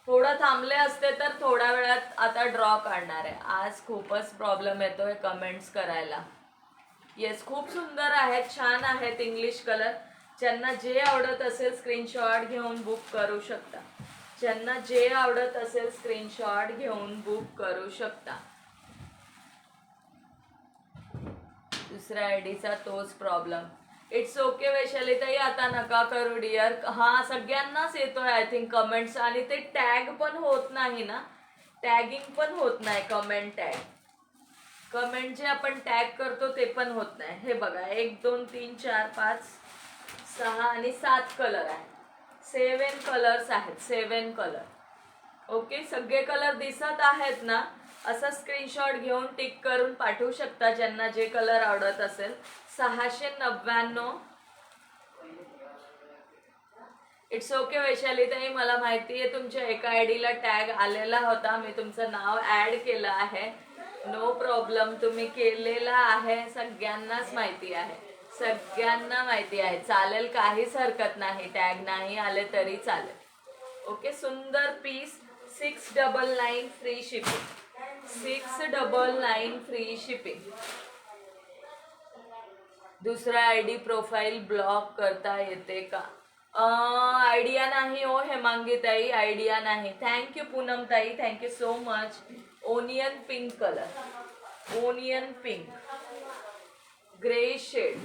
थोडं थांबले असते तर थोड्या वेळात आता ड्रॉ काढणार आहे. आज खूपच प्रॉब्लेम येतोय कमेंट्स करायला. येस खूप सुंदर आहेत, छान आहेत इंग्लिश कलर. ज्यांना जे आवडत असेल स्क्रीनशॉट घेऊन बुक करू शकता. ज्यांना जे आवडत असेल स्क्रीनशॉट घेऊन बुक करू शकता. दुसऱ्या आयडीचा तोच प्रॉब्लेम. इट्स ओके वैशाली ताई, आता नका करू डिअर. हा सगळ्यांनाच येतोय आय थिंक कमेंट्स. आणि ते टॅग पण होत नाही ना, टॅगिंग पण होत नाही. कमेंट टॅग, कमेंट जे आपण टॅग करतो ते पण होत नाही. हे बघा 1 2 3 4 5 6 आणि 7 कलर आहेत. 7 कलर्स आहेत, 7 कलर. ओके सगळे कलर दिसत आहेत ना. असं स्क्रीनशॉट घेऊन टिक करून पाठवू शकता ज्यांना जे कलर आवडत असेल. 699. इट्स ओके वैशाली ताई, मला माहिती आहे तुमच्या एका आयडीला टॅग आलेला होता, मी तुमचं नाव ऍड केलं आहे. नो प्रॉब्लेम, तुम्ही केलेला आहे, सगळ्यांनाच माहिती आहे, सगळ्यांना माहिती आहे. चालेल काहीच हरकत नाही, टॅग नाही आले तरी चालेल. ओके सुंदर piece. 699 free shipping. 699 free shipping. दुसरा आयडी प्रोफाईल ब्लॉक करता येते का? आयडिया नाही हो हेमांगी ताई, आयडिया नाही. थँक्यू पूनम ताई, thank you so much. Onion pink colour, onion pink, grey shade,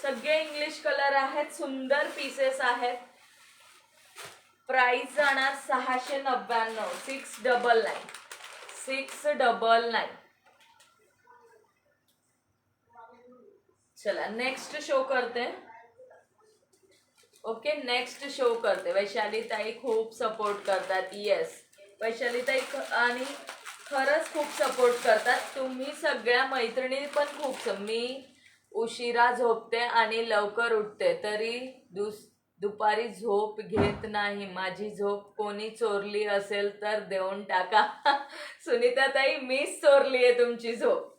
सगळे इंग्लिश कलर आहेत. सुंदर पीसेस आहेत. प्राइस जाणार 699. 699. 699. चला नेक्स्ट शो करते. ओके नेक्स्ट शो करते. वैशाली ताई खूप सपोर्ट करतात. येस वैशाली ताई आणि खरंच खूप सपोर्ट करतात. तुम्ही सगळ्या मैत्रिणी पण खूप. मी उशिरा झोपते आणि लवकर उठते तरी दुपारी झोप घेत नाही. माझी झोप कोणी चोरली असेल तर देऊन टाका. सुनीता ताई मीच चोरली आहे तुमची झोप.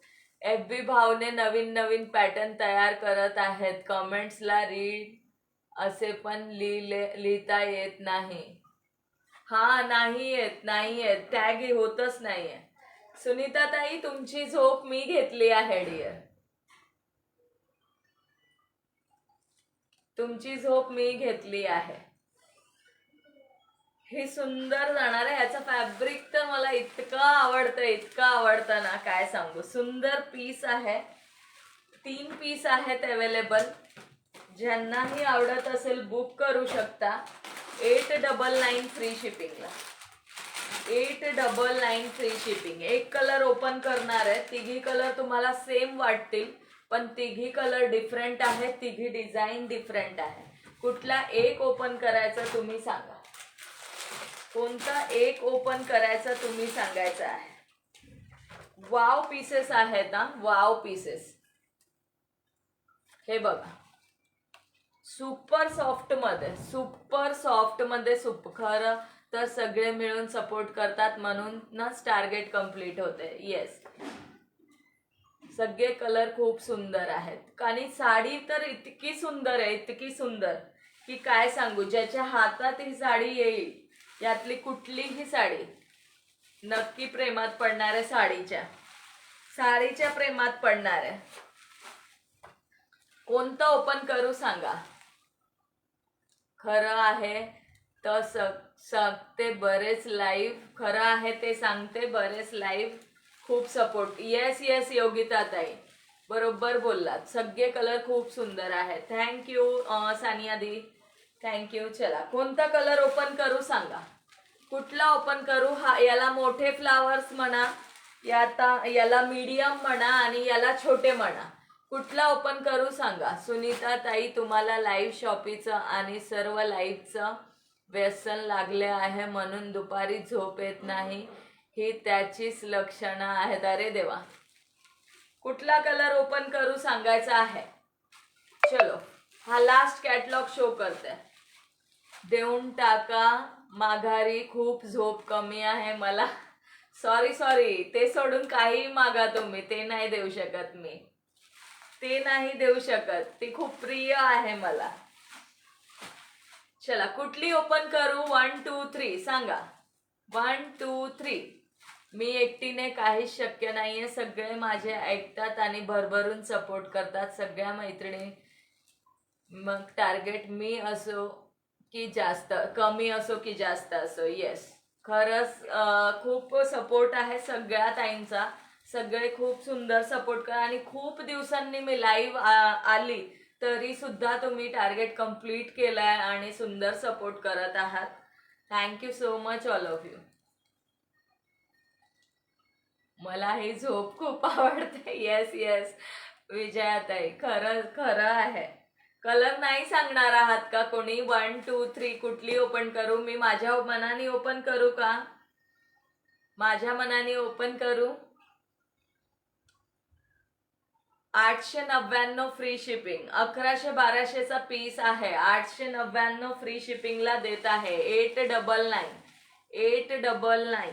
FB भावने नवीन नवीन पॅटर्न तयार करत आहेत. कमेंट्सला रीड असे पण लिहिता येत नाही. हा नाही येत टॅग होतच नाहीये. सुनीता ताई तुमची झोप मी घेतली आहे डिअर. तुमची झोप मी घेतली आहे. हे सुंदर जाणार आहे. याचं फॅब्रिक तर मला इतकं आवडतं ना काय सांगू. सुंदर पीस आहे. 3 पीस आहेत अवेलेबल. ज्यांनाही आवडत असेल बुक करू शकता. 899 फ्री शिपिंगला. 899 free shipping. एक कलर ओपन करणार आहे. तिघी कलर तुम्हाला सेम वाटतील पण तिघी कलर डिफरंट आहेत. तिघी डिझाईन डिफरंट आहे. कुठला एक ओपन करायचा तुम्ही सांगा. कोणता एक ओपन करायचा तुम्ही सांगायचं आहे. वाव पीसेस आहेत ना. Wow pieces. हे बघा सुपर सॉफ्ट मध्ये खरं तर सगळे मिळून सपोर्ट करतात म्हणून ना टार्गेट कम्प्लीट होते. येस सगळे कलर खूप सुंदर आहेत आणि साडी तर इतकी सुंदर की काय सांगू. ज्याच्या हातात ही साडी येईल यातली कुठलीही साडी नक्की प्रेमात पडणार आहे. साडीच्या प्रेमात पडणार आहे. कोणतं ओपन करू सांगा. खरं आहे तर सांगते बरेच लाईव्ह. खरं आहे ते सांगते बरेच लाईव्ह. खूप सपोर्ट. येस योगिता ताई बरोबर बोललात. सगळे कलर खूप सुंदर आहेत. थँक्यू सानिया दी थँक्यू. चला कोणता कलर ओपन करू सांगा. कुठला ओपन करू. हा याला मोठे फ्लावर्स म्हणा, याला मीडियम म्हणा आणि याला छोटे म्हणा. कुठला ओपन करू सांगा. सुनीता ताई तुम्हाला लाईव्ह शॉपीचं आणि सर्व लाईव्हचं व्यसन लागले आहे म्हणून दुपारी झोप येत नाही. ही त्याचीच लक्षणं आहेत. अरे देवा. कुठला कलर ओपन करू सांगायचा आहे. चलो हा लास्ट कॅटलॉग शो करते. देऊन टाका माघारी. खूप झोप कमी आहे मला. सॉरी ते सोडून काही मागा तुम्ही. ते नाही देऊ शकत मी. ती खूप प्रिय आहे मला. चला कुठली ओपन करू. 1 2 3 सांगा. 1 2 3. मी एकटीने काहीच शक्य नाहीये. सगळे माझे ऐकतात आणि भरभरून सपोर्ट करतात. सगळ्या मैत्रिणी. मग टार्गेट मी असो की जास्त, कमी असो की जास्त असो. येस खरंच खूप सपोर्ट आहे सगळ्या ताईंचा. सगळे खूप सुंदर सपोर्ट करा आणि खूप दिवसांनी मी लाईव्ह आली तरी सुद्धा तुम्ही टार्गेट कंप्लीट केलाय आणि सुंदर सपोर्ट करत आहात. Thank you so much all of you. मला ही झोप खूप आवडते. येस विजयाताई खरं आहे. कलर नाही सांगणार आहात का कोणी. 1 2 3 कुठली ओपन करू. मी माझ्या मनाने ओपन करू का. माझ्या मनाने ओपन करू. 899 फ्री शिपिंग. 1100-1200चा पीस आहे. 899 फ्री शिपिंगला देत आहे. 899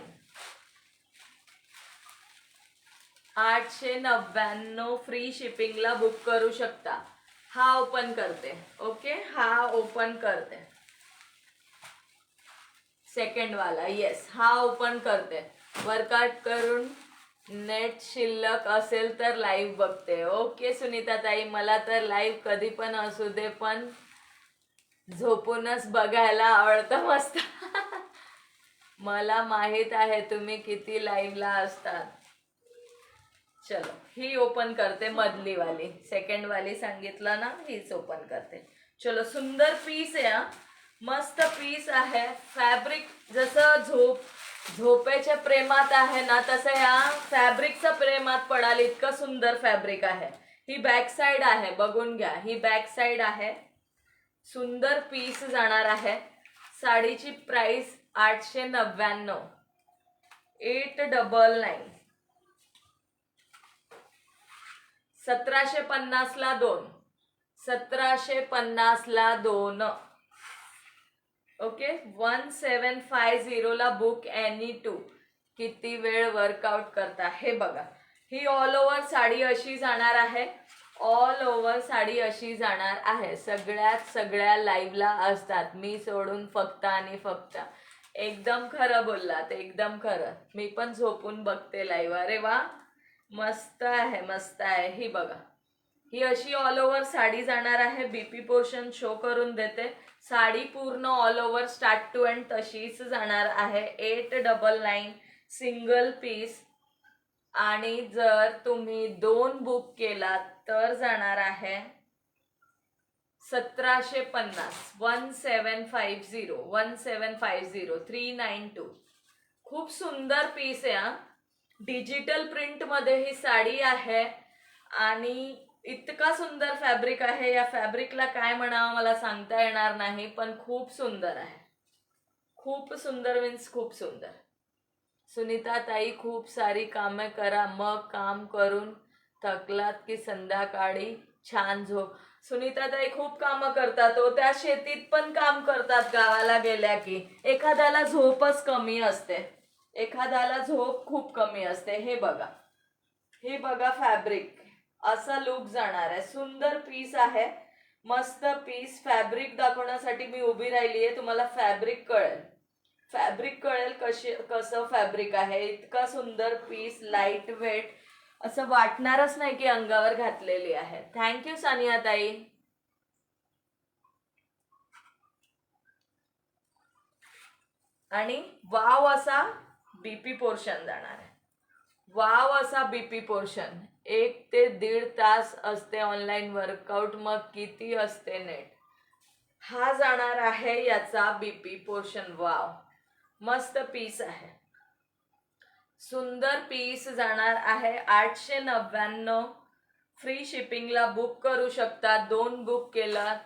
899 फ्री शिपिंगला बुक करू शकता. हा ओपन करते. ओके हा ओपन करते. सेकंड वाला. येस हा ओपन करते. वर्कआउट करून नेट शिल्लक असेल तर लाईव्ह बघते. ओके सुनीता ताई मला तर लाईव्ह कधी पण असू दे पण झोपूनच बघायला आवडतं मस्त. मला माहित आहे तुम्ही किती लाईव्हला असतात. चलो ही ओपन करते. मधली वाली सेकंड वाली सांगितलं ना हीच ओपन करते. चलो सुंदर पीस आहे. मस्त पीस आहे. फॅब्रिक जसं झोपेच्या प्रेमात आहे ना तसं ह्या फॅब्रिकच्या प्रेमात पडाल इतकं सुंदर फॅब्रिक आहे. ही बॅक साइड आहे बघून घ्या. ही बॅक साइड आहे. सुंदर पीस जाणार आहे. साडीची प्राइस 899. 899. 1750 ला 2. 1750 ला 2. ओके 1750 ला बुक एनी 2. किती वेळ वर्कआउट करता हे बघा. ही ऑल ओव्हर साडी अशी जाणार आहे, ऑल ओव्हर साडी अशी जाणार आहे. सगळ्या लाईव्हला असतात, मी सोडून फक्त आणि फक्त. एकदम खरं बोललात, एकदम खरं. मी पण झोपून बघते लाईव्ह. अरे वा, मस्त आहे, मस्त आहे. ही बघा, ही अशी ऑल ओव्हर साडी जाणार आहे. बीपी पोर्शन शो करून देते. साडी पूर्ण all over start to end तशीच जाणार आहे. 899 सिंगल पीस. आणि जर तुम्ही 2 बुक केलात तर जाणार आहे 1750. 1750 392. खूप सुंदर पीस आहे हा. डिजिटल प्रिंट मध्ये ही साडी आहे आणि इतका सुंदर फॅब्रिक आहे. या फॅब्रिकला काय म्हणावं मला सांगता येणार नाही, पण खूप सुंदर आहे. खूप सुंदर मीन्स खूप सुंदर. सुनीता ताई, खूप सारी कामे करा, मग काम करून थकलात की संध्याकाळी छान झोप. सुनीता ताई खूप कामं करतात हो, त्या शेतीत पण काम करतात गावाला गेल्या की. एखाद्याला झोपच कमी असते, एखाद्याला झोप खूप कमी असते. हे बघा, हे बघा फॅब्रिक असा लुक जाणार आहे. सुंदर पीस आहे, मस्त पीस. फॅब्रिक दाखवण्यासाठी मी उभी राहिली आहे, तुम्हाला फॅब्रिक कळेल. फॅब्रिक कळेल कसं फॅब्रिक आहे. इतका सुंदर पीस, लाईट वेट, असं वाटणारच नाही की अंगावर घातलेली आहे. थँक्यू सानिया ताई. आणि वाव असा बीपी पोर्शन जाणार आहे. वाव असा बीपी पोर्शन. 1 ते 1.5 तास असते ऑनलाईन वर्कआउट, मग किती असते नेट. हा जाणार आहे याचा बीपी पोर्शन. वाव, मस्त पीस आहे, सुंदर पीस जाणार आहे. 899. फ्री शिपिंगला बुक करू शकता. 2 बुक केलात,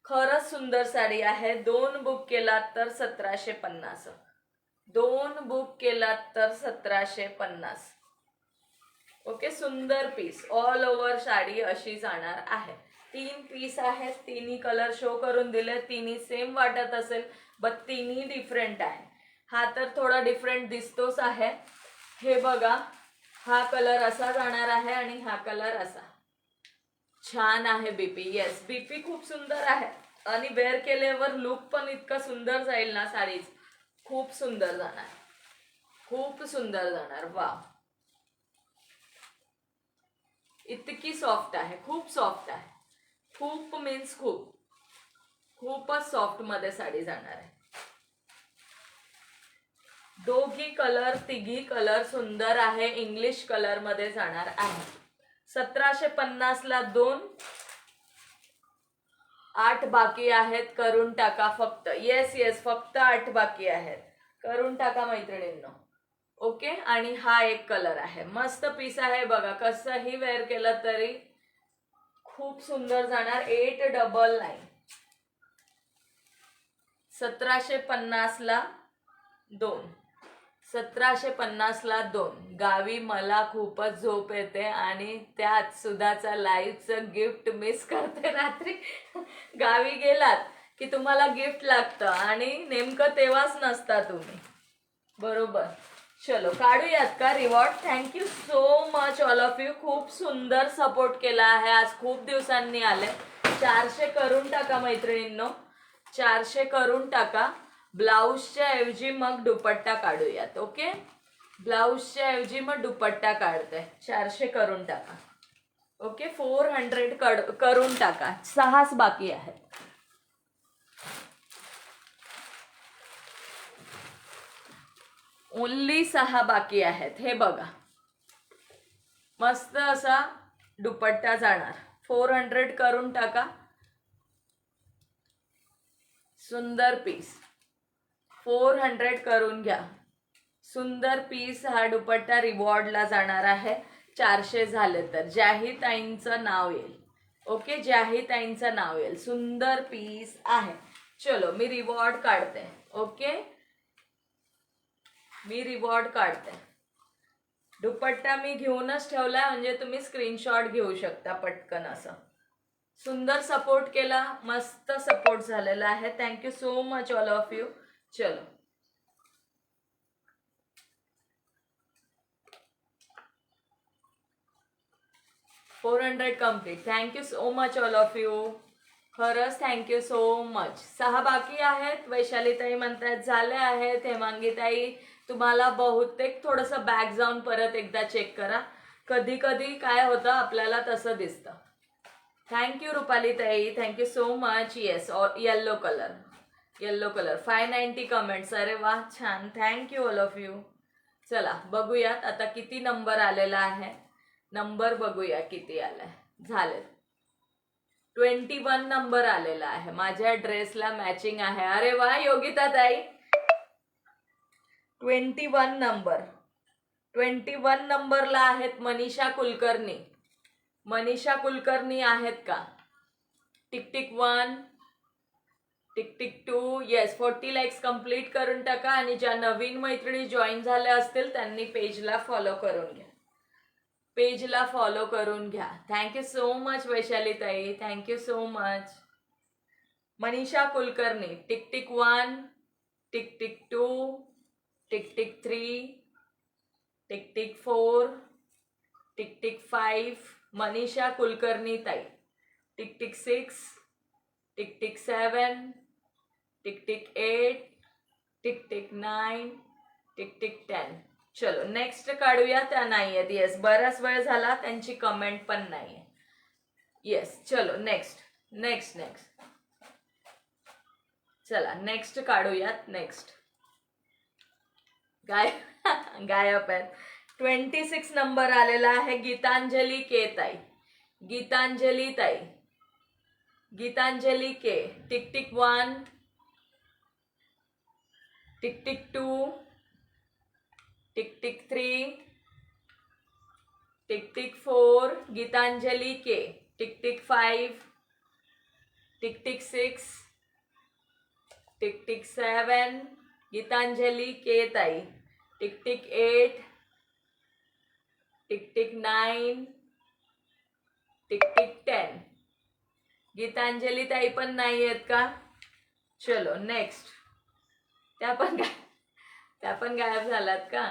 खरंच सुंदर साडी आहे. 2 बुक केलात तर 1750. 2 बुक केलात तर 1750. ओके, सुंदर पीस. ऑल ओव्हर साडी अशी जाणार आहे. 3 पीस आहेत, 3 कलर शो करून दिले. 3 सेम वाटत असेल, बट 3 डिफरंट आहे. हा तर थोडा डिफरंट दिसतोच आहे. हे बघा, हा कलर असा जाणार आहे आणि हा कलर असा. छान आहे बीपी. येस, बीपी खूप सुंदर आहे आणि वेअर केल्यावर लुक पण इतका सुंदर जाईल ना साडीच. खूप सुंदर जाणार, खूप सुंदर जाणार. वा, इतकी सॉफ्ट आहे, खूप सॉफ्ट आहे. खूप मीन्स खूप, खूपच सॉफ्ट मध्ये साडी जाणार आहे. दोघी कलर, तिघी कलर सुंदर आहे. इंग्लिश कलर मध्ये जाणार आहे. 1750ला 2. 8 बाकी आहेत, करून टाका फक्त. येस येस, फक्त 8 बाकी आहेत, करून टाका मैत्रिणींनो. ओके, आणि हा एक कलर आहे. मस्त पीस आहे बघा, कसंही वेअर केलं तरी खूप सुंदर जाणार. 899. 1750ला 2. 1750ला 2. गावी मला खूपच झोप येते आणि त्यात सुधाचा लाईव्हचं गिफ्ट मिस करते रात्री. गावी गेलात की तुम्हाला गिफ्ट लागतं आणि नेमकं तेव्हाच नसता तुम्ही. बरोबर. चलो, काढूयात का reward. Thank you so much all of you. खूप सुंदर सपोर्ट केला आहे. आज खूप दिवसांनी आले. 400 करून टाका मैत्रिणींनो, 400 करून टाका. ब्लाऊजच्या ऐवजी मग दुपट्टा काढूयात. ओके, ब्लाऊजच्या ऐवजी मग दुपट्टा काढते. 400 करून टाका. ओके, 400 करून टाका. 6च बाकी आहेत. ओनली 6 बाकी आहेत. हे बघा, मस्त असा दुपट्टा जाणार. 400 करून टाका. सुंदर पीस, 400 करून घ्या. सुंदर पीस. हा दुपट्टा रिवॉर्डला जाणार आहे. 400 झाले तर ज्याही ताईंचं नाव येईल. ओके, ज्याही ताईंचं नाव येईल. सुंदर पीस आहे. चलो, मी रिवॉर्ड काढते. ओके, मी रिवॉर्ड काढते. दुपट्टा मी घेऊनच ठेवलाय, म्हणजे तुम्ही स्क्रीनशॉट घेऊ शकता पटकन. असं सुंदर सपोर्ट केला, मस्त सपोर्ट झालेला आहे. Thank you so much all of you. चलो, 400 complete. Thank you so much all of you. खरंच थँक्यू सो मच. 6 बाकी आहेत. वैशालीताई म्हणतात झाले आहेत. हेमांगीताई तुम्हाला बहुतेक थोडंसं बॅक जाऊन परत एकदा चेक करा. कधी कधी काय होतं आपल्याला तसं दिसतं. थँक्यू रुपालीताई. Thank you so much. Yes yellow colour 590 comments. अरे वा छान. Thank you all of you. चला बघूयात आता किती नंबर आलेला आहे. नंबर बघूया किती आलाय. झाले 21 नंबर आलेला आहे. माझ्या ड्रेसला मॅचिंग आहे. अरे वा योगिता ताई 21 नंबर. 21 नंबरला आहेत मनीषा कुलकर्णी. मनीषा कुलकर्णी आहेत का? Tick 1 tick 2. Yes 40 likes complete करून टाका. आणि ज्या नवीन मैत्रिणी जॉईन झाल्या असतील त्यांनी पेजला फॉलो करून घ्या. पेजला फॉलो करून घ्या. थँक्यू सो मच वैशालीताई. Thank you so much. Manisha Kulkarni tick 1 tick 2 tick 3 tick 4 tick 5. Manisha Kulkarni ताई. Tick 6 tick 7 tick 8 tick 9 tick 10. चलो नेक्स्ट काढूया. त्या नाही आहेत. येस बराच वेळ झाला त्यांची कमेंट पण नाही आहे. येस चलो नेक्स्ट नेक्स्ट नेक्स्ट. चला नेक्स्ट काढूयात. नेक्स्ट गायब आहेत. 26 नंबर आलेला आहे. गीतांजली के ताई. गीतांजली ताई. Gitanjali K tick 1 tick 2 tick 3 tick 4. Gitanjali K tick 5 tick 6 tick 7. Gitanjali K ताई. Tick 8 tick 9 tick 10. गीतांजली ताई पण नाही आहेत का? चलो नेक्स्ट. त्या पण गायब झालात का?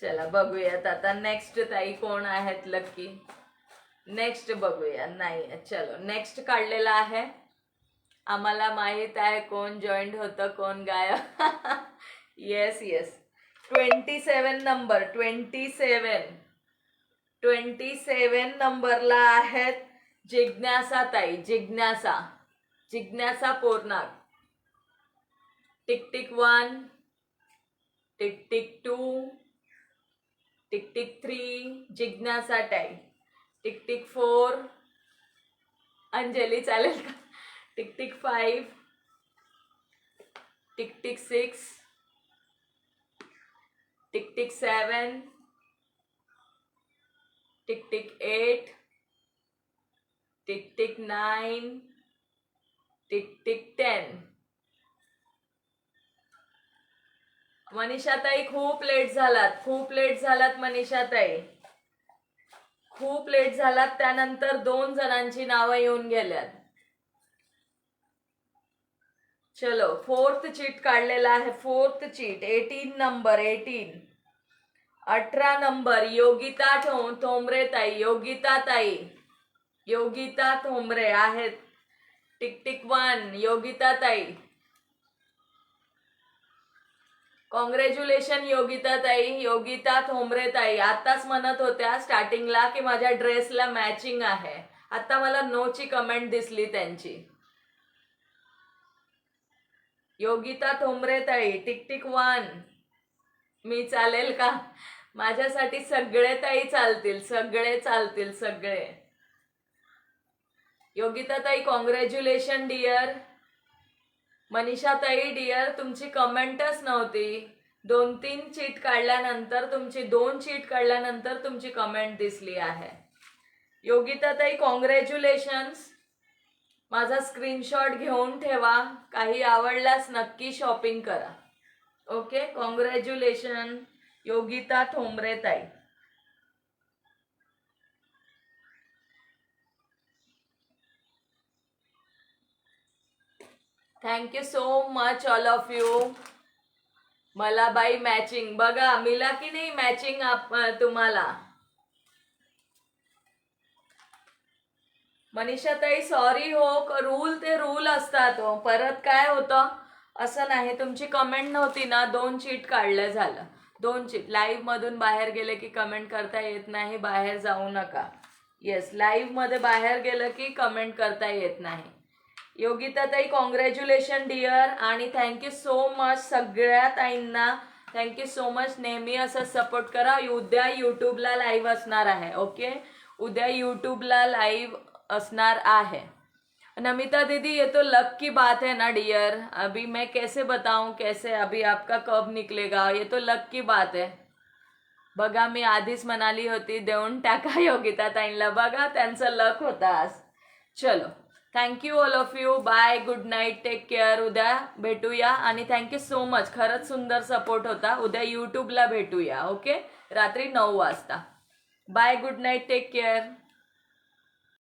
चला बघूयात आता नेक्स्ट ताई कोण आहेत लक्की. नेक्स्ट बघूया. नाही चलो नेक्स्ट काढलेला आहे. आम्हाला माहित आहे कोण जॉईंट होतं कोण गायब. Yes 27 number. 27 नंबरला आहेत जिज्ञासा ताई. जिज्ञासा पोरनाक. Tick 1 tick 2 tick 3. जिज्ञासा ताई. टिक 4. अंजली चालेल का? Tick 5 tick 6 tick 7 tick 8 tick 9 tick 10. मनीषाताई खूप लेट झालात मनीषाताई. खूप लेट झालात. त्यानंतर 2 जणांची नावं येऊन गेल्यात. चलो 4th चीट काढलेला आहे. 4th chit 18 number. 18 number. Yogita Thombre ताई. योगिता थोंबरे आहेत. टिक 1. योगिता ताई. कॉंग्रॅच्युलेशन योगिता थोंबरे ताई. आताच म्हणत होत्या स्टार्टिंगला की माझ्या ड्रेसला मॅचिंग आहे. आता मला नोची कमेंट दिसली त्यांची. योगिता थोंबरे ताई. टिक 1. मी चालेल का? माझ्यासाठी सगळे ताई चालतील. सगळे. योगिता ताई कॉंग्रॅच्युलेशन डिअर. मनीषा ताई डिअर तुमची कमेंटच नव्हती. 2-3 चीट काढल्यानंतर तुमची 2 चीट काढल्यानंतर तुमची कमेंट दिसली आहे. योगिता ताई कॉंग्रॅच्युलेशन्स. माझा स्क्रीनशॉट घेऊन ठेवा. काही आवडल्यास नक्की शॉपिंग करा. ओके कॉंग्रॅच्युलेशन योगिता थोंबरे ताई. Thank you so much all of you. मला बाई मॅचिंग बघा मिला की नाही मॅचिंग तुम्हाला. मनीषा ताई सॉरी हो, रूल ते रूल असतात हो. परत काय होतं असं नाही, तुमची कमेंट नव्हती ना, 2 चीट काढलं झालं. 2 चीट लाईव्ह मधून बाहेर गेले की कमेंट करता येत नाही, बाहेर जाऊ नका. येस, लाईव्ह मध्ये बाहेर गेलं की कमेंट करता येत नाही. योगिता ताई कॉंग्रॅच्युलेशन डिअर, आणि थँक्यू सो मच सगळ्या ताईंना. Thank you so much. नेहमी असं सपोर्ट करा. उद्या यूट्यूबला लाईव्ह असणार आहे. ओके, उद्या यूट्यूबला लाईव्ह असणार आहे. नमिता दीदी ये तो लक की बात है ना डियर, अभी मैं कैसे बताऊं कैसे अभी आपका कब निकलेगा, ये तो लक की बात है. बघा मी आधीच म्हणाली होती देऊन टाका योगिता ताईंना, बघा त्यांचं लक होता आज. चलो, thank you all of you. Bye, good night, take care. उद्या भेटूया आणि थँक्यू सो मच, खरंच सुंदर सपोर्ट होता. उद्या यूट्यूबला भेटूया. ओके, रात्री 9 वाजता. Bye, good night, take care.